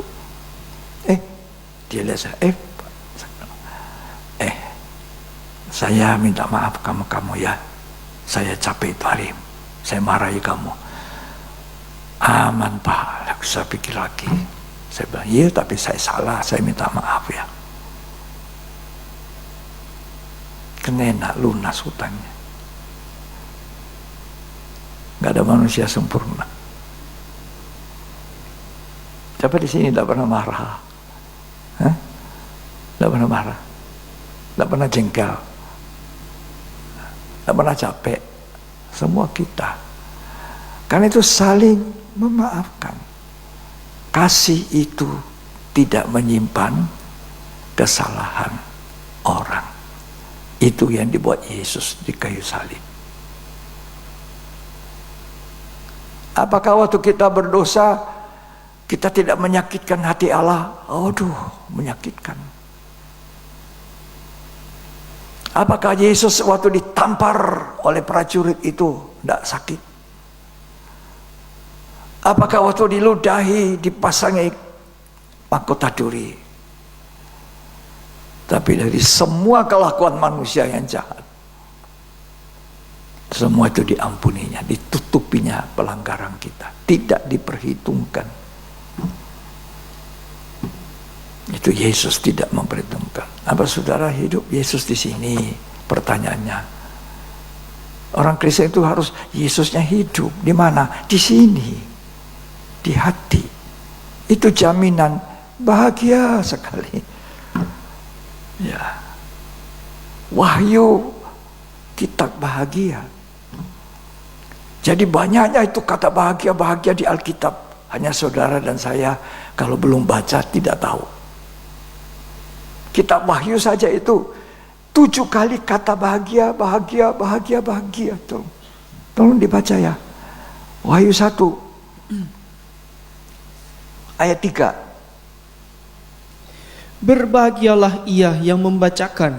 Dia lihat saya, saya minta maaf kamu ya. Saya capek itu hari. Saya marahi kamu. Aman Pak, saya pikir lagi. Saya bilang, iya tapi saya salah, saya minta maaf ya. Kena lunas hutangnya. Gak ada manusia sempurna. Siapa di sini tidak pernah marah? Tidak pernah marah, tidak pernah jengkel, tidak pernah capek. Semua kita. Karena itu saling memaafkan. Kasih itu tidak menyimpan kesalahan orang. Itu yang dibuat Yesus di kayu salib. Apakah waktu kita berdosa kita tidak menyakitkan hati Allah? Aduh, menyakitkan. Apakah Yesus waktu ditampar oleh prajurit itu tidak sakit? Apakah waktu diludahi dipasangi mahkota duri? Tapi dari semua kelakuan manusia yang jahat, semua itu diampuninya, ditutupinya pelanggaran kita, tidak diperhitungkan. Itu Yesus tidak memperhitungkan. Apa saudara hidup Yesus di sini? Pertanyaannya, orang Kristen itu harus Yesusnya hidup di mana? Di sini, di hati. Itu jaminan bahagia sekali. Ya, wahyu kitab bahagia. Jadi banyaknya itu kata bahagia di Alkitab. Hanya saudara dan saya kalau belum baca tidak tahu. Kitab Wahyu saja itu 7 kali kata bahagia. Tolong dibaca ya. Wahyu 1 ayat 3. Berbahagialah ia yang membacakan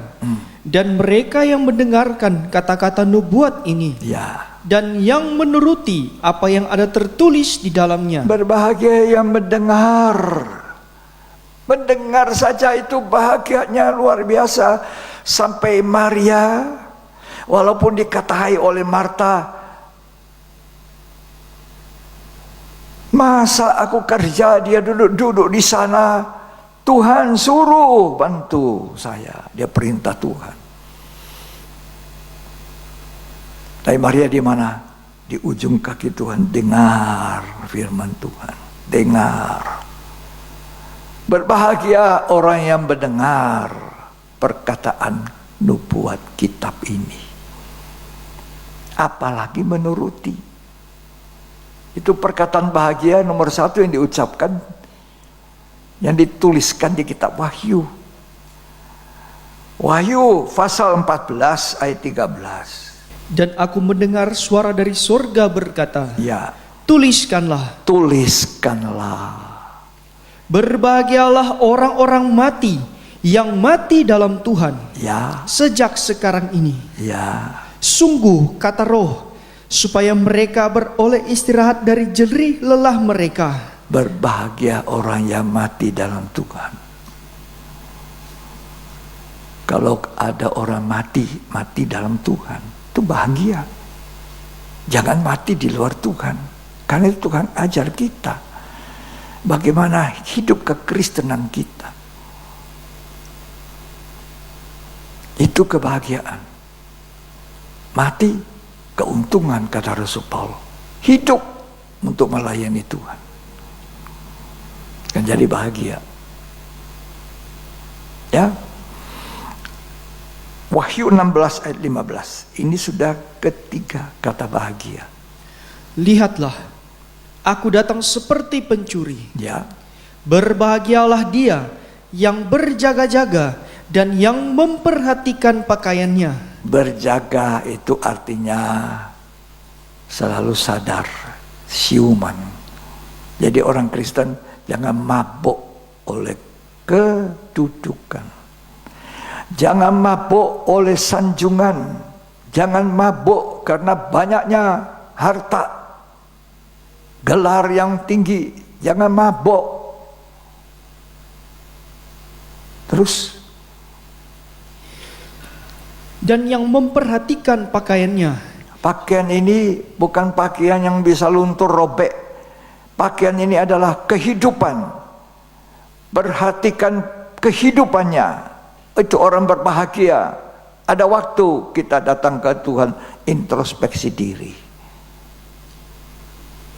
dan mereka yang mendengarkan kata-kata nubuat ini, Ya. dan yang menuruti apa yang ada tertulis di dalamnya. Berbahagia yang mendengar. Mendengar saja itu bahagianya luar biasa. Sampai Maria, walaupun dikatai oleh Marta, masa aku kerja dia duduk di sana, Tuhan suruh bantu saya. Dia perintah Tuhan. Tapi Maria di mana? Di ujung kaki Tuhan, dengar firman Tuhan. Dengar. Berbahagia orang yang mendengar perkataan nubuat kitab ini. Apalagi menuruti. Itu perkataan bahagia nomor 1 yang diucapkan, yang dituliskan di kitab Wahyu. Wahyu pasal 14 ayat 13. Dan aku mendengar suara dari sorga berkata, Ya, tuliskanlah. tuliskanlah. Berbahagialah orang-orang mati yang mati dalam Tuhan Ya, sejak sekarang ini. ya. Sungguh, kata Roh, supaya mereka beroleh istirahat dari jerih lelah mereka. Berbahagia orang yang mati dalam Tuhan. Kalau ada orang mati dalam Tuhan, itu bahagia. Jangan mati di luar Tuhan. Karena itu Tuhan ajar kita bagaimana hidup kekristenan kita. Itu kebahagiaan. Mati keuntungan, kata Rasul Paulus. Hidup untuk melayani Tuhan. Kan jadi bahagia. Ya. Wahyu 16 ayat 15. Ini sudah ketiga kata bahagia. Lihatlah, aku datang seperti pencuri. Ya. Berbahagialah dia yang berjaga-jaga dan yang memperhatikan pakaiannya. Berjaga itu artinya selalu sadar, siuman. Jadi orang Kristen jangan mabuk oleh kedudukan. Jangan mabuk oleh sanjungan. Jangan mabuk karena banyaknya harta, gelar yang tinggi. Jangan mabuk. Terus, Dan yang memperhatikan pakaiannya. pakaian ini bukan pakaian yang bisa luntur robek. Pakaian ini adalah kehidupan. Perhatikan kehidupannya. Itu orang berbahagia. Ada waktu kita datang ke Tuhan, introspeksi diri.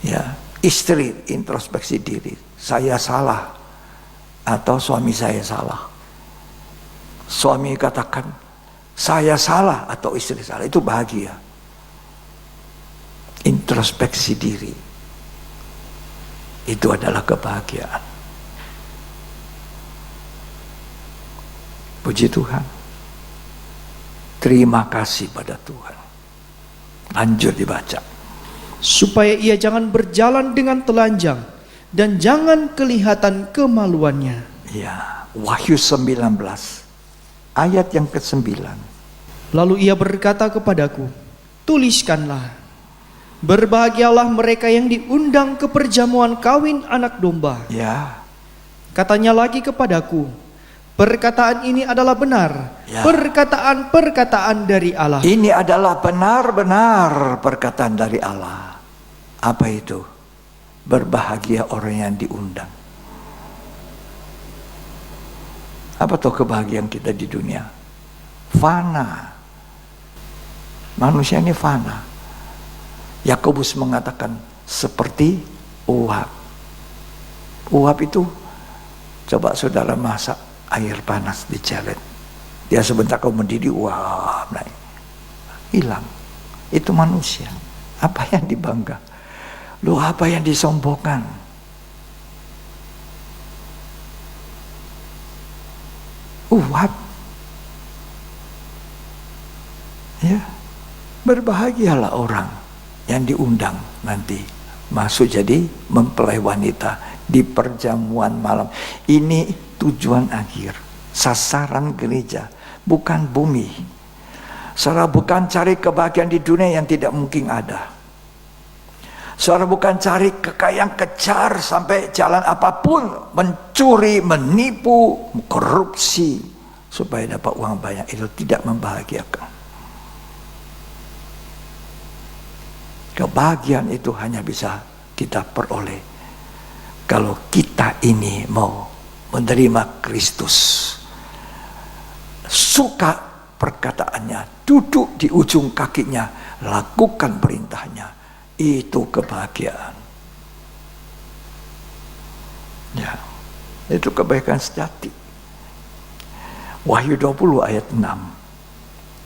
Ya, istri introspeksi diri. Saya salah atau suami saya salah. Suami katakan, saya salah atau istri salah. Itu bahagia. Introspeksi diri. Itu adalah kebahagiaan. Puji Tuhan. Terima kasih pada Tuhan. Lanjut dibaca. Supaya ia jangan berjalan dengan telanjang dan jangan kelihatan kemaluannya. Ya, Wahyu 19 ayat yang ke-9. Lalu ia berkata kepadaku, tuliskanlah, berbahagialah mereka yang diundang ke perjamuan kawin anak domba. Ya, Katanya lagi kepadaku, perkataan ini adalah benar, Ya. perkataan-perkataan dari Allah. ini adalah benar-benar perkataan dari Allah. Apa itu? Berbahagia orang yang diundang. Apa tuh kebahagiaan kita di dunia? Fana. Manusia ini fana. Yakobus mengatakan seperti uap. Uap itu, coba saudara masak air panas dicelet. Dia sebentar kau mendidih, uap naik. Hilang. Itu manusia. Apa yang dibangga? Lu apa yang disombongkan? Uap. Ya. Berbahagialah orang yang diundang nanti masuk jadi mempelai wanita di perjamuan malam. Ini tujuan akhir, sasaran gereja, bukan bumi. Saudara bukan cari kebahagiaan di dunia yang tidak mungkin ada. Saudara bukan cari kekayaan, kejar sampai jalan apapun, mencuri, menipu, korupsi supaya dapat uang banyak. Itu tidak membahagiakan. Kebahagiaan itu hanya bisa kita peroleh kalau kita ini mau menerima Kristus, suka perkataannya, duduk di ujung kakinya, lakukan perintahnya. Itu kebahagiaan. Ya, itu kebaikan sejati. Wahyu 20 ayat 6.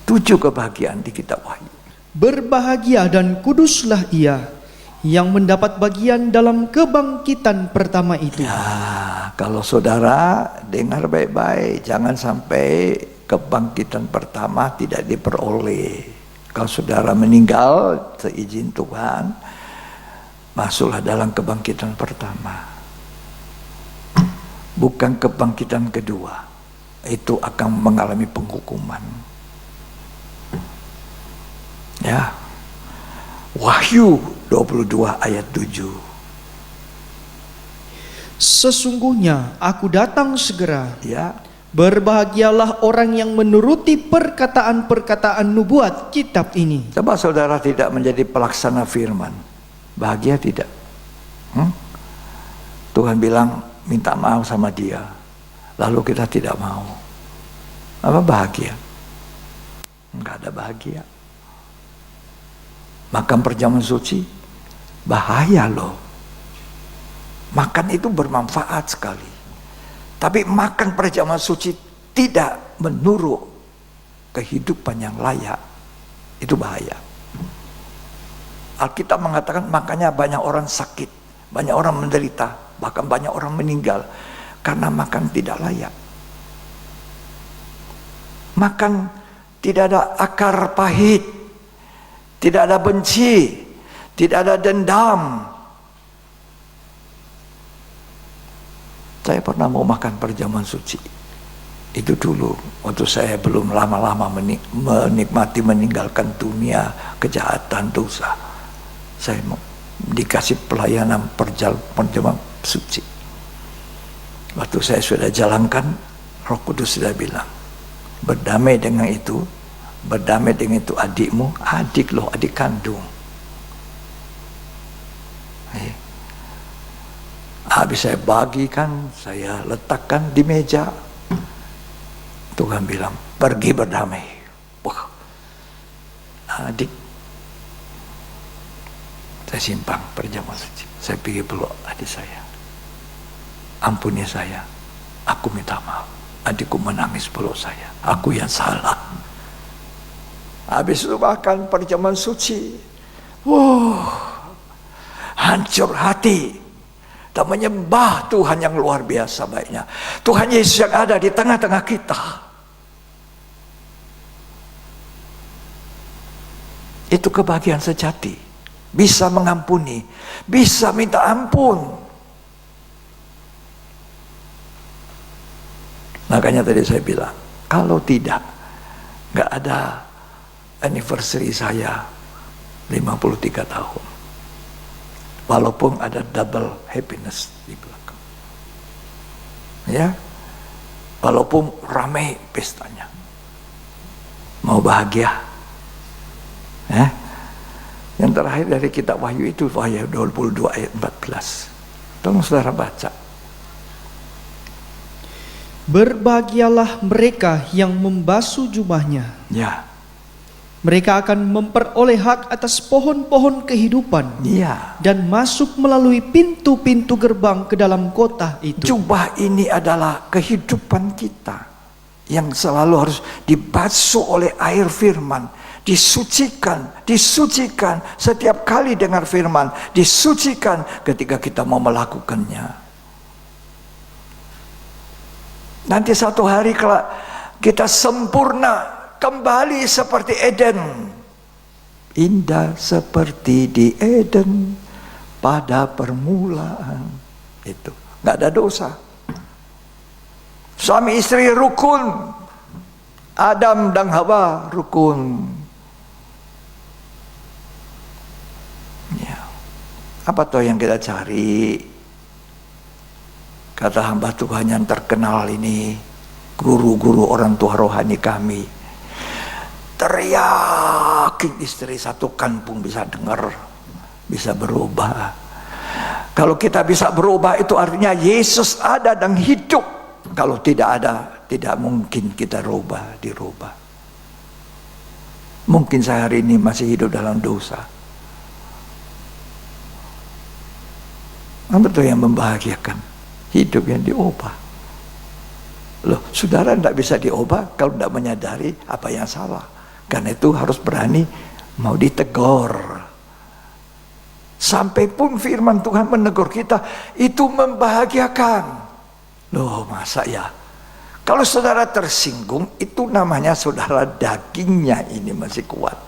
7 kebahagiaan di kitab Wahyu. Berbahagia dan kuduslah ia yang mendapat bagian dalam kebangkitan pertama itu. Ya, kalau saudara dengar baik-baik, jangan sampai kebangkitan pertama tidak diperoleh. Kalau saudara meninggal seizin Tuhan, masuklah dalam kebangkitan pertama. Bukan kebangkitan kedua. Itu akan mengalami penghukuman. Ya. Wahyu 22 ayat 7. Sesungguhnya aku datang segera. Ya. Berbahagialah orang yang menuruti perkataan-perkataan nubuat kitab ini. Coba saudara tidak menjadi pelaksana firman, bahagia tidak? Tuhan bilang minta maaf sama dia, lalu kita tidak mau. Apa bahagia? Enggak ada bahagia. Makan perjamuan suci bahaya loh. Makan itu bermanfaat sekali. Tapi makan perjamuan suci tidak menurut kehidupan yang layak, itu bahaya. Alkitab mengatakan makanya banyak orang sakit, banyak orang menderita, bahkan banyak orang meninggal karena makan tidak layak. Makan tidak ada akar pahit, tidak ada benci, tidak ada dendam. Saya pernah mau makan perjamuan suci. Itu dulu, waktu saya belum lama-lama menikmati meninggalkan dunia kejahatan dosa. Saya mau dikasih pelayanan perjamuan suci. Waktu saya sudah jalankan, Roh Kudus sudah bilang, berdamai dengan itu adikmu, adik loh, adik kandung. Habis saya bagikan, saya letakkan di meja. Tuhan bilang, pergi berdamai. Wah, adik. Saya simpang perjamuan suci. Saya pergi peluk adik saya. Ampuni saya. Aku minta maaf. Adikku menangis peluk saya. Aku yang salah. Habis itu makan perjamuan suci. Hancur hati. Kita menyembah Tuhan yang luar biasa baiknya. Tuhan Yesus yang ada di tengah-tengah kita. Itu kebahagiaan sejati. Bisa mengampuni, bisa minta ampun. Makanya tadi saya bilang, kalau tidak, nggak ada anniversary saya 53 tahun. Walaupun ada double happiness di belakang. Ya. Walaupun ramai pestanya. Mau bahagia. Ya. Yang terakhir dari kitab Wahyu itu Wahyu 22 ayat 14. Tolong saudara baca. Berbahagialah mereka yang membasuh jubahnya. Ya. Mereka akan memperoleh hak atas pohon-pohon kehidupan. Ya. Dan masuk melalui pintu-pintu gerbang ke dalam kota itu. Jubah ini adalah kehidupan kita yang selalu harus dibasuh oleh air firman, disucikan setiap kali dengar firman, disucikan ketika kita mau melakukannya. Nanti satu hari kalau kita sempurna kembali seperti Eden, indah seperti di Eden pada permulaan. Itu nggak ada dosa. Suami istri rukun, Adam dan Hawa rukun. Ya. Apa tuh yang kita cari? Kata hamba Tuhan yang terkenal ini, guru-guru orang tua rohani kami, teriakin istri satu kampung bisa dengar, bisa berubah. Kalau kita bisa berubah itu artinya Yesus ada dan hidup. Kalau tidak ada, tidak mungkin kita dirubah. Mungkin saya hari ini masih hidup dalam dosa. Apa itu yang membahagiakan? Hidup yang diubah. Loh, saudara tidak bisa diubah kalau tidak menyadari apa yang salah. Karena itu harus berani mau ditegur. Sampai pun firman Tuhan menegur kita, itu membahagiakan. Loh, masa ya? Kalau saudara tersinggung, itu namanya saudara dagingnya ini masih kuat.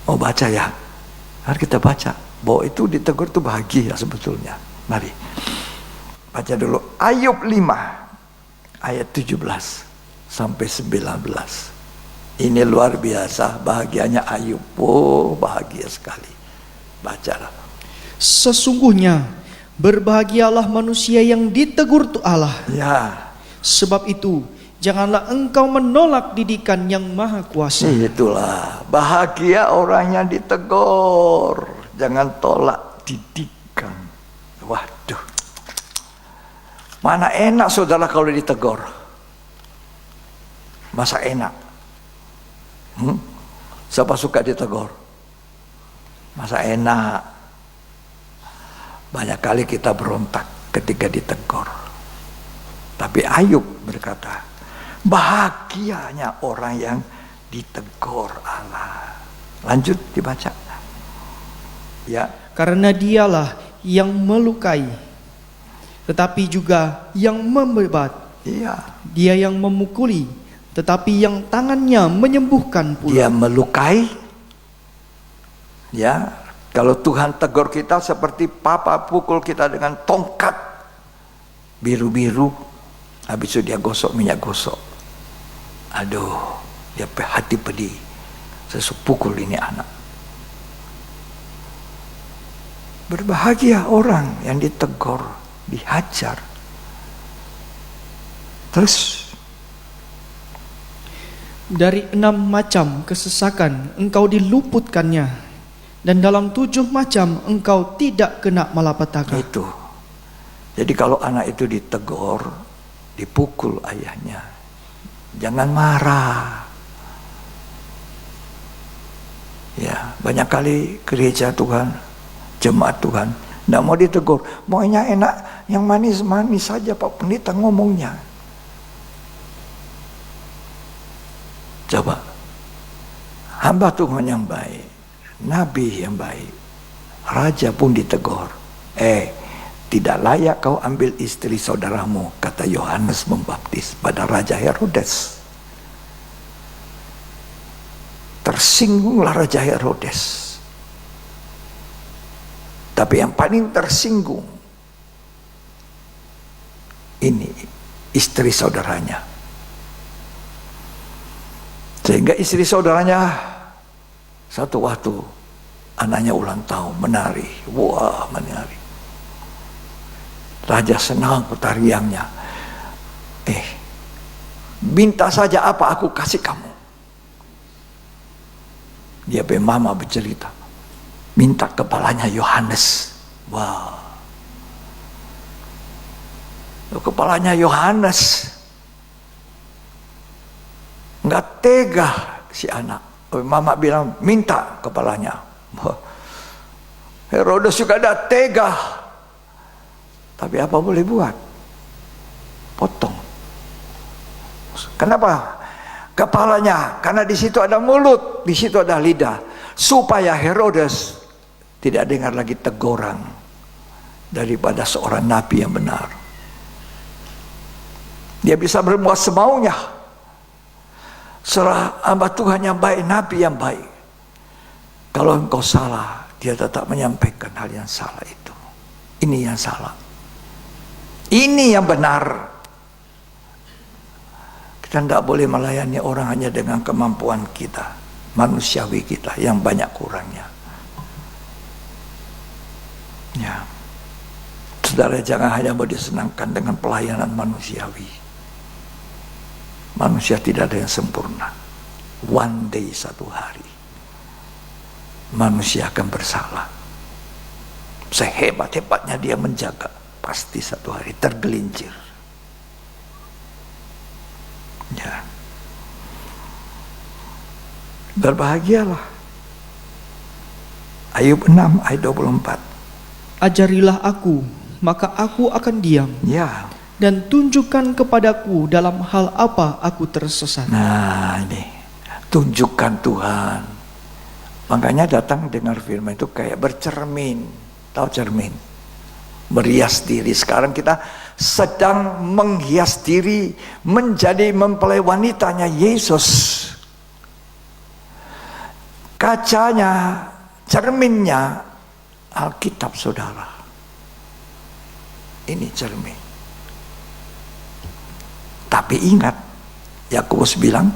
Mau baca ya? Mari kita baca. Bahwa itu ditegur itu bahagia sebetulnya. Mari. Baca dulu Ayub 5 ayat 17 sampai 19. Ini luar biasa bahagianya Ayub. Oh, bahagia sekali. Bacalah. Sesungguhnya berbahagialah manusia yang ditegur Allah. Ya. Sebab itu janganlah engkau menolak didikan yang maha kuasa. Itulah bahagia orang yang ditegur. Jangan tolak didikan. Waduh. Mana enak saudara kalau ditegur. Masa enak? Siapa suka ditegur? Masa enak? Banyak kali kita berontak ketika ditegur. Tapi Ayub berkata, bahagianya orang yang ditegur Allah. Lanjut dibaca. Ya. Karena dialah yang melukai, tetapi juga yang membebat. Iya. Dia yang memukuli, tetapi yang tangannya menyembuhkan pula. Dia melukai. Ya, kalau Tuhan tegur kita seperti papa pukul kita dengan tongkat biru-biru, habis itu dia gosok minyak gosok. Aduh, dia hati pedih. Saya pukul ini anak. Berbahagia orang yang ditegur, dihajar. Terus dari 6 macam kesesakan engkau diluputkannya, dan dalam 7 macam engkau tidak kena malapetaka. itu. Jadi kalau anak itu ditegur, dipukul ayahnya, jangan marah. Ya, banyak kali gereja Tuhan, jemaat Tuhan, tidak mau ditegur, maunya enak, yang manis-manis saja Pak Pendeta ngomongnya. Coba, hamba Tuhan yang baik, nabi yang baik, raja pun ditegur. Tidak layak kau ambil istri saudaramu, kata Yohanes Pembaptis pada Raja Herodes. Tersinggunglah Raja Herodes. Tapi yang paling tersinggung ini istri saudaranya. Sehingga istri saudaranya satu waktu anaknya ulang tahun menari. Wah, menari. Raja senang tariannya. Minta saja apa aku kasih kamu. Dia mama bercerita. Minta kepalanya Yohanes. Wah. Kepalanya Yohanes. Nggak tega si anak. Mama bilang minta kepalanya. Herodes juga tidak tega. Tapi apa boleh buat? Potong. Kenapa? Kepalanya, karena di situ ada mulut, di situ ada lidah, supaya Herodes tidak dengar lagi teguran daripada seorang nabi yang benar. Dia bisa berbuat semaunya. Serah hamba Tuhan yang baik, nabi yang baik. Kalau engkau salah, dia tetap menyampaikan hal yang salah itu. Ini yang salah. Ini yang benar. Kita tidak boleh melayani orang hanya dengan kemampuan kita, manusiawi kita yang banyak kurangnya. Ya, saudara jangan hanya mau disenangkan dengan pelayanan manusiawi. Manusia tidak ada yang sempurna. One day, satu hari, manusia akan bersalah. Sehebat-hebatnya dia menjaga, pasti satu hari tergelincir. Ya. Berbahagialah. Ayub 6 ayat 24. Ajarilah aku, maka aku akan diam. Ya. dan tunjukkan kepadaku dalam hal apa aku tersesat. Nah ini, tunjukkan Tuhan. Makanya datang dengar firman itu kayak bercermin. Tahu cermin? Merias diri. Sekarang kita sedang menghias diri menjadi mempelai wanitanya Yesus. Kacanya, cerminnya Alkitab, saudara. Ini cermin. Tapi ingat, Yakobus bilang,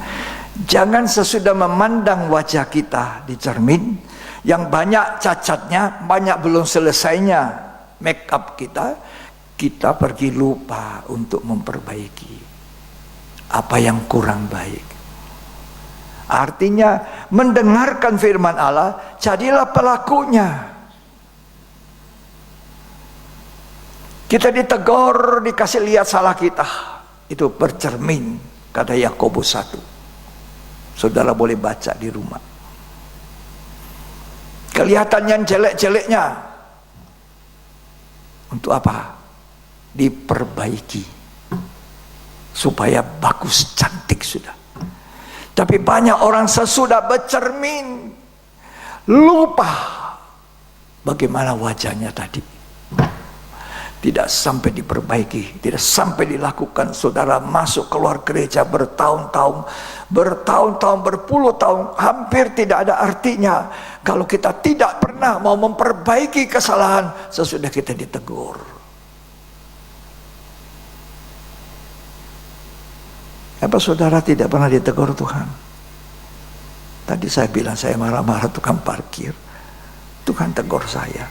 jangan sesudah memandang wajah kita di cermin yang banyak cacatnya, banyak belum selesainya make up kita, kita pergi lupa untuk memperbaiki apa yang kurang baik. Artinya mendengarkan firman Allah, jadilah pelakunya. Kita ditegur, dikasih lihat salah kita. Itu bercermin, kata Yakobus 1. Saudara boleh baca di rumah. Kelihatan yang jelek-jeleknya. Untuk apa? Diperbaiki. Supaya bagus, cantik sudah. Tapi banyak orang sesudah bercermin, lupa bagaimana wajahnya tadi. Tidak sampai diperbaiki, tidak sampai dilakukan. Saudara masuk keluar gereja bertahun-tahun, berpuluh tahun, hampir tidak ada artinya kalau kita tidak pernah mau memperbaiki kesalahan sesudah kita ditegur. Apa saudara tidak pernah ditegur Tuhan? Tadi saya bilang saya marah-marah tukang parkir, Tuhan tegur saya.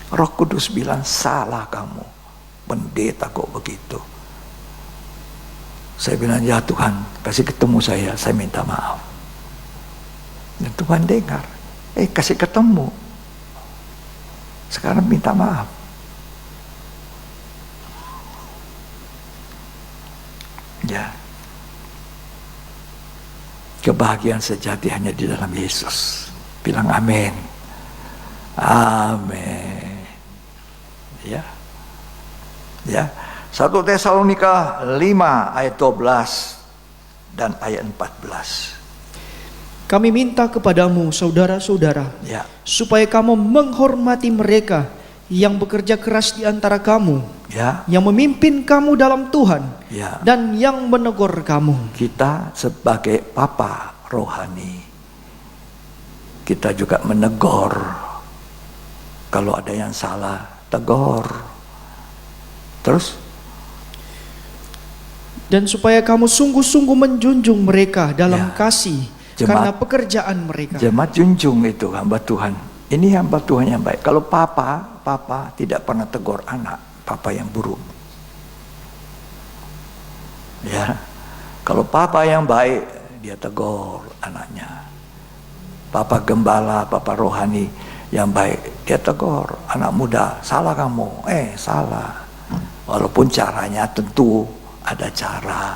Roh Kudus bilang, salah kamu, pendeta kok begitu. Saya bilang, ya Tuhan, kasih ketemu saya minta maaf. Dan Tuhan dengar, kasih ketemu. Sekarang minta maaf. Ya. Kebahagiaan sejati hanya di dalam Yesus. Bilang amin. Amin. Ya. Ya. 1 Tesalonika 5 ayat 12 dan ayat 14. Kami minta kepadamu, saudara-saudara, Ya. supaya kamu menghormati mereka yang bekerja keras di antara kamu, Ya. yang memimpin kamu dalam Tuhan, Ya. dan yang menegur kamu. Kita sebagai papa rohani, kita juga menegur. Kalau ada yang salah, tegur. Terus? Dan supaya kamu sungguh-sungguh menjunjung mereka dalam Ya. kasih, Jemaat- karena pekerjaan mereka. Jemaat junjung itu hamba Tuhan. Ini hamba Tuhan yang baik. Kalau papa tidak pernah tegur anak, papa yang buruk. Ya. Kalau papa yang baik, dia tegur anaknya. Papa gembala, papa rohani yang baik, dia tegur anak muda, salah kamu, salah. Walaupun caranya tentu ada cara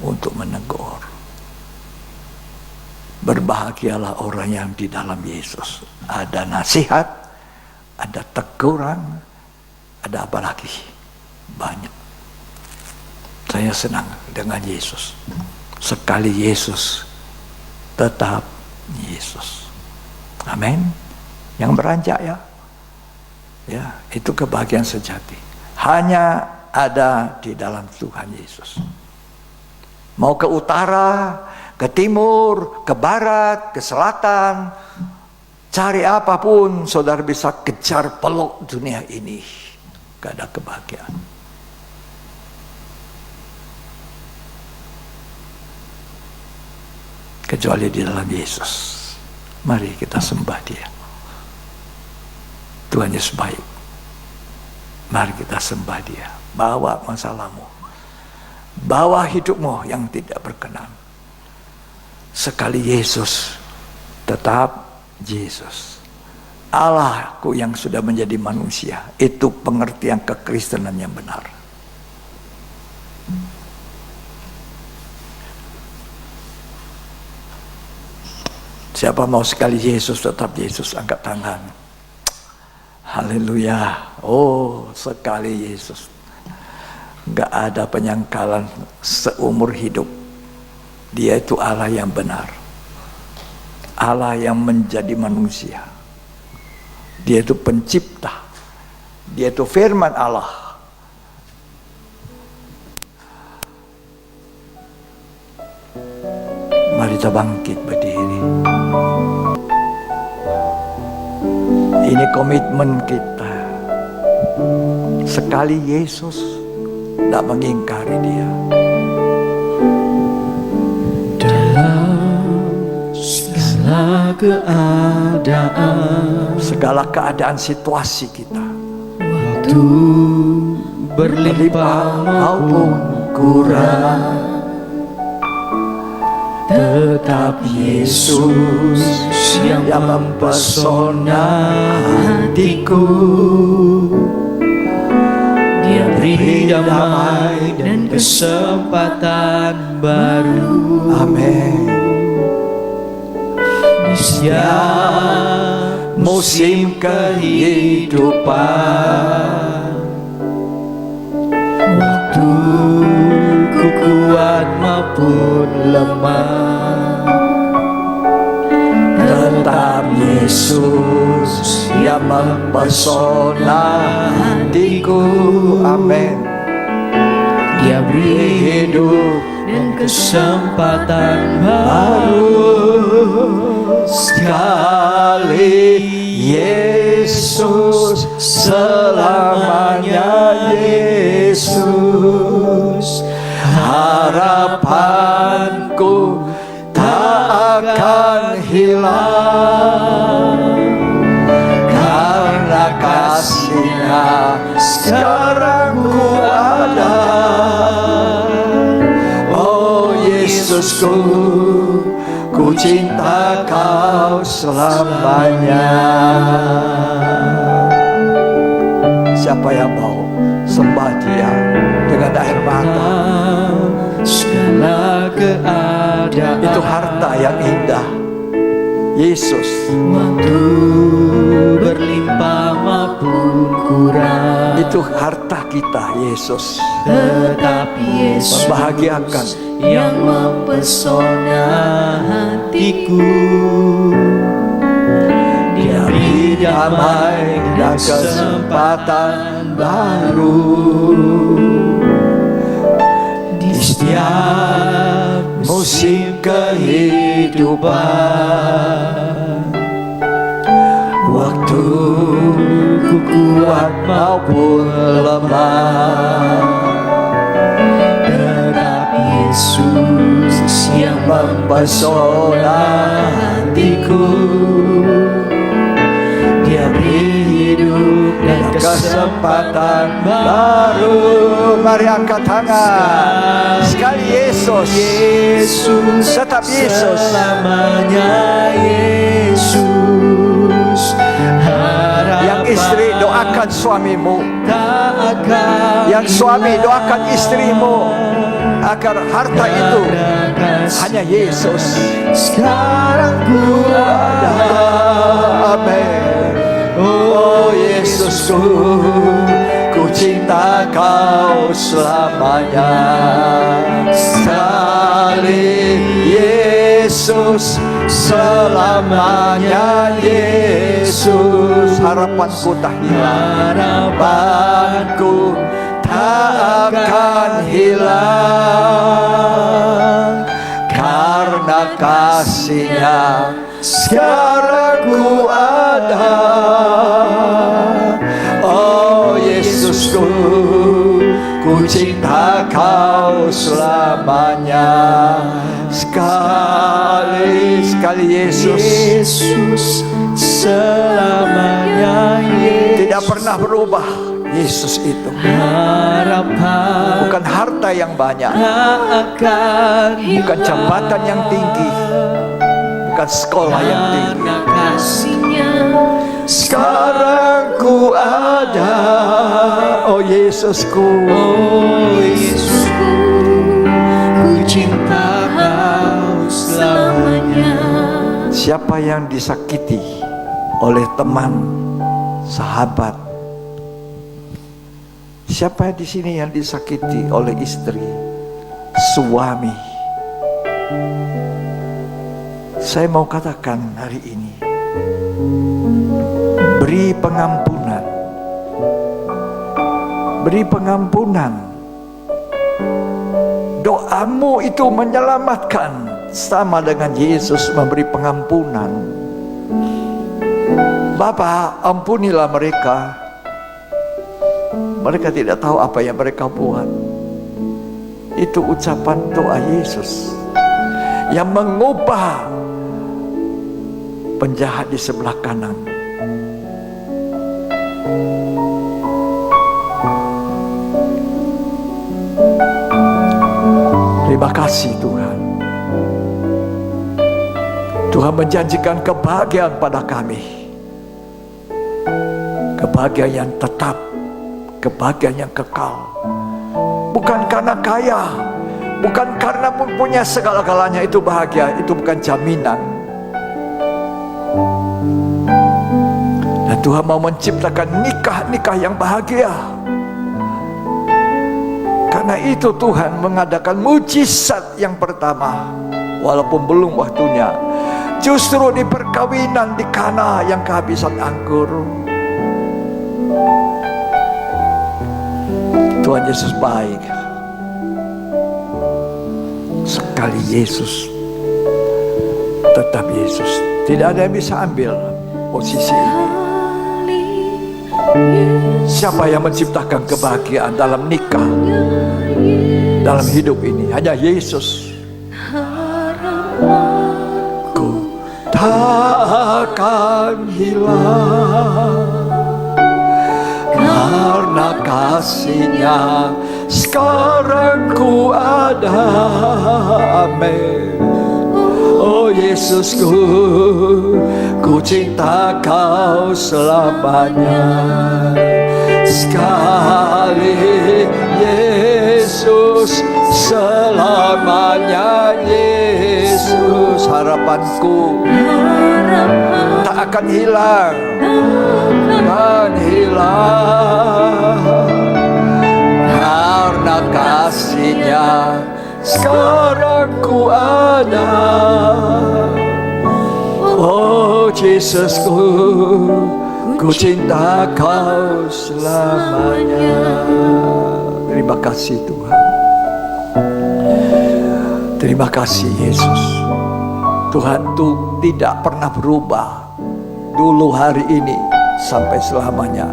untuk menegur. Berbahagialah orang yang di dalam Yesus. Ada nasihat, ada teguran, ada apa lagi? Banyak. Saya senang dengan Yesus. Sekali Yesus, tetap Yesus. Amin. Yang beranjak ya. Ya, itu kebahagiaan sejati. Hanya ada di dalam Tuhan Yesus. Mau ke utara, ke timur, ke barat, ke selatan, cari apapun, saudara bisa kejar peluk dunia ini. Gak ada kebahagiaan. Kecuali di dalam Yesus. Mari kita sembah Dia. Tuhan Yesus baik. Mari kita sembah Dia. Bawa masalahmu, bawa hidupmu yang tidak berkenan. Sekali Yesus, tetap Yesus. Allahku yang sudah menjadi manusia. Itu pengertian kekristenan yang benar. Siapa mau sekali Yesus, tetap Yesus, angkat tangan. Haleluya. Oh, sekali Yesus. Gak ada penyangkalan seumur hidup. Dia itu Allah yang benar, Allah yang menjadi manusia. Dia itu pencipta, dia itu firman Allah. Mari kita bangkit berdiri. Ini komitmen kita. Sekali Yesus tidak mengingkari dia. Segala keadaan, segala keadaan situasi kita, waktu berlimpah maupun kurang, tetap Yesus yang mempesona hatiku. Dia beri damai dan kesempatan baru. Amin. Setiap musim kehidupan, waktu ku kuat maupun lemah, tetap Yesus yang mempesona hatiku. Amin. Dia beri hidup dan kesempatan baru. Sekali Yesus, selamanya Yesus. Harapanku tak akan hilang, karena kasih-Nya sekarang ku ada. Oh Yesusku, ku cinta Kau selamanya. Siapa yang mau sembah Dia dengan air mata? Segala keadaan, itu harta yang indah. Yesus, waktu berlimpah maupun kurang, itu harta kita. Yesus, tetapi Yesus membahagiakan, yang mempesona hatiku. Dia beri damai dan kesempatan baru. Di setiap musim kehidupan, waktu ku kuat maupun lemah, Yesus yang mempesona hatiku. Dia beri hidup dan kesempatan baru. Mari angkat tangan. Sekali Yesus, tetap Yesus, selamanya Yesus. Yang istri doakan suamimu, yang suami doakan istrimu, agar harta itu hanya Yesus. Sekarang ku ada. Amin. Oh Yesusku, ku cinta Kau selamanya. Sekali Yesus, selamanya Yesus. Harapanku tak hilang, harapanku tak akan hilang, karena kasih-Nya sekarang ku ada. Oh Yesusku, ku cinta Kau selamanya. Sekali Yesus, selamanya Yesus. Tidak pernah berubah. Yesus itu harapan, bukan harta yang banyak, bukan jabatan yang tinggi, bukan sekolah yang tinggi. Sekarang ku ada. Oh Yesusku, oh Yesusku, ku cinta Kau selamanya. Siapa yang disakiti oleh teman, sahabat, Siapa di sini yang disakiti oleh istri, suami? Saya mau katakan hari ini, beri pengampunan. Beri pengampunan. Doamu itu menyelamatkan, sama dengan Yesus memberi pengampunan. Bapa, ampunilah mereka. Mereka tidak tahu apa yang mereka buat. Itu ucapan doa Yesus yang mengubah penjahat di sebelah kanan. Terima kasih Tuhan. Tuhan menjanjikan kebahagiaan pada kami. Kebahagiaan yang tetap, kebahagiaan yang kekal. Bukan karena kaya, bukan karena mempunyai segala-galanya itu bahagia. Itu bukan jaminan. Dan Tuhan mau menciptakan nikah-nikah yang bahagia. Karena itu Tuhan mengadakan mujizat yang pertama, walaupun belum waktunya. Justru di perkawinan di Kana yang kehabisan anggur. Tuhan Yesus baik. Sekali Yesus, tetap Yesus. Tidak ada yang bisa ambil posisi ini. Siapa yang menciptakan kebahagiaan dalam nikah, dalam hidup ini? Hanya Yesus. Ku takkan hilang karena kasih-Nya sekarang ku ada. Amin. Oh Yesusku, ku cinta Kau selamanya. Sekali Yesus, selamanya Yesus. Harapanku tak akan hilang, akan hilang karena kasih-Nya sekarang ku ada. Oh Yesusku, ku cinta Kau selamanya. Terima kasih Tuhan. Terima kasih Yesus. Tuhan itu tidak pernah berubah. Dulu, hari ini, sampai selamanya.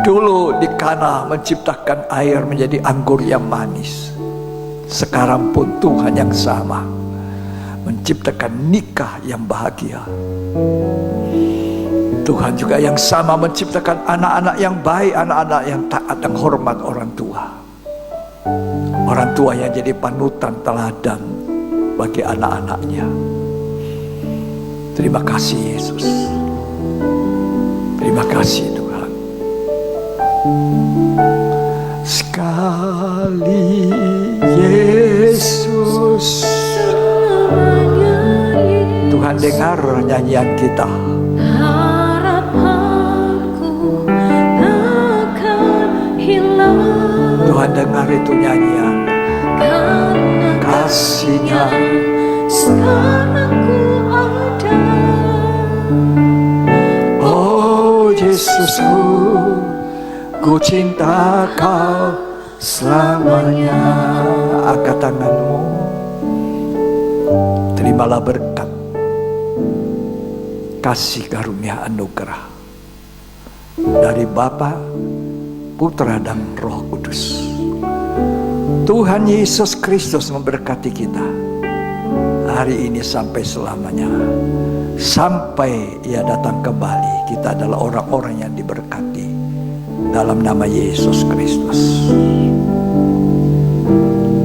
Dulu di Kana menciptakan air menjadi anggur yang manis. Sekarang pun Tuhan yang sama menciptakan nikah yang bahagia. Tuhan juga yang sama menciptakan anak-anak yang baik, anak-anak yang taat dan hormat orang tua. Orang tua yang jadi panutan teladan bagi anak-anaknya. Terima kasih Yesus. Terima kasih Tuhan. Sekali Yesus, Tuhan dengar nyanyian kita. Harapanku takkan hilang. Tuhan dengar itu nyanyian. Karena Kasih-Nya sekarang ku ada. Oh Yesusku, ku cinta Kau selamanya. Angkat tanganmu. Terimalah berkat, kasih karunia anugerah dari Bapa, Putra dan Roh Kudus. Tuhan Yesus Kristus memberkati kita hari ini sampai selamanya. Sampai Ia datang kembali, kita adalah orang-orang yang diberkati dalam nama Yesus Kristus.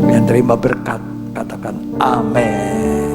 Yang terima berkat, katakan amin.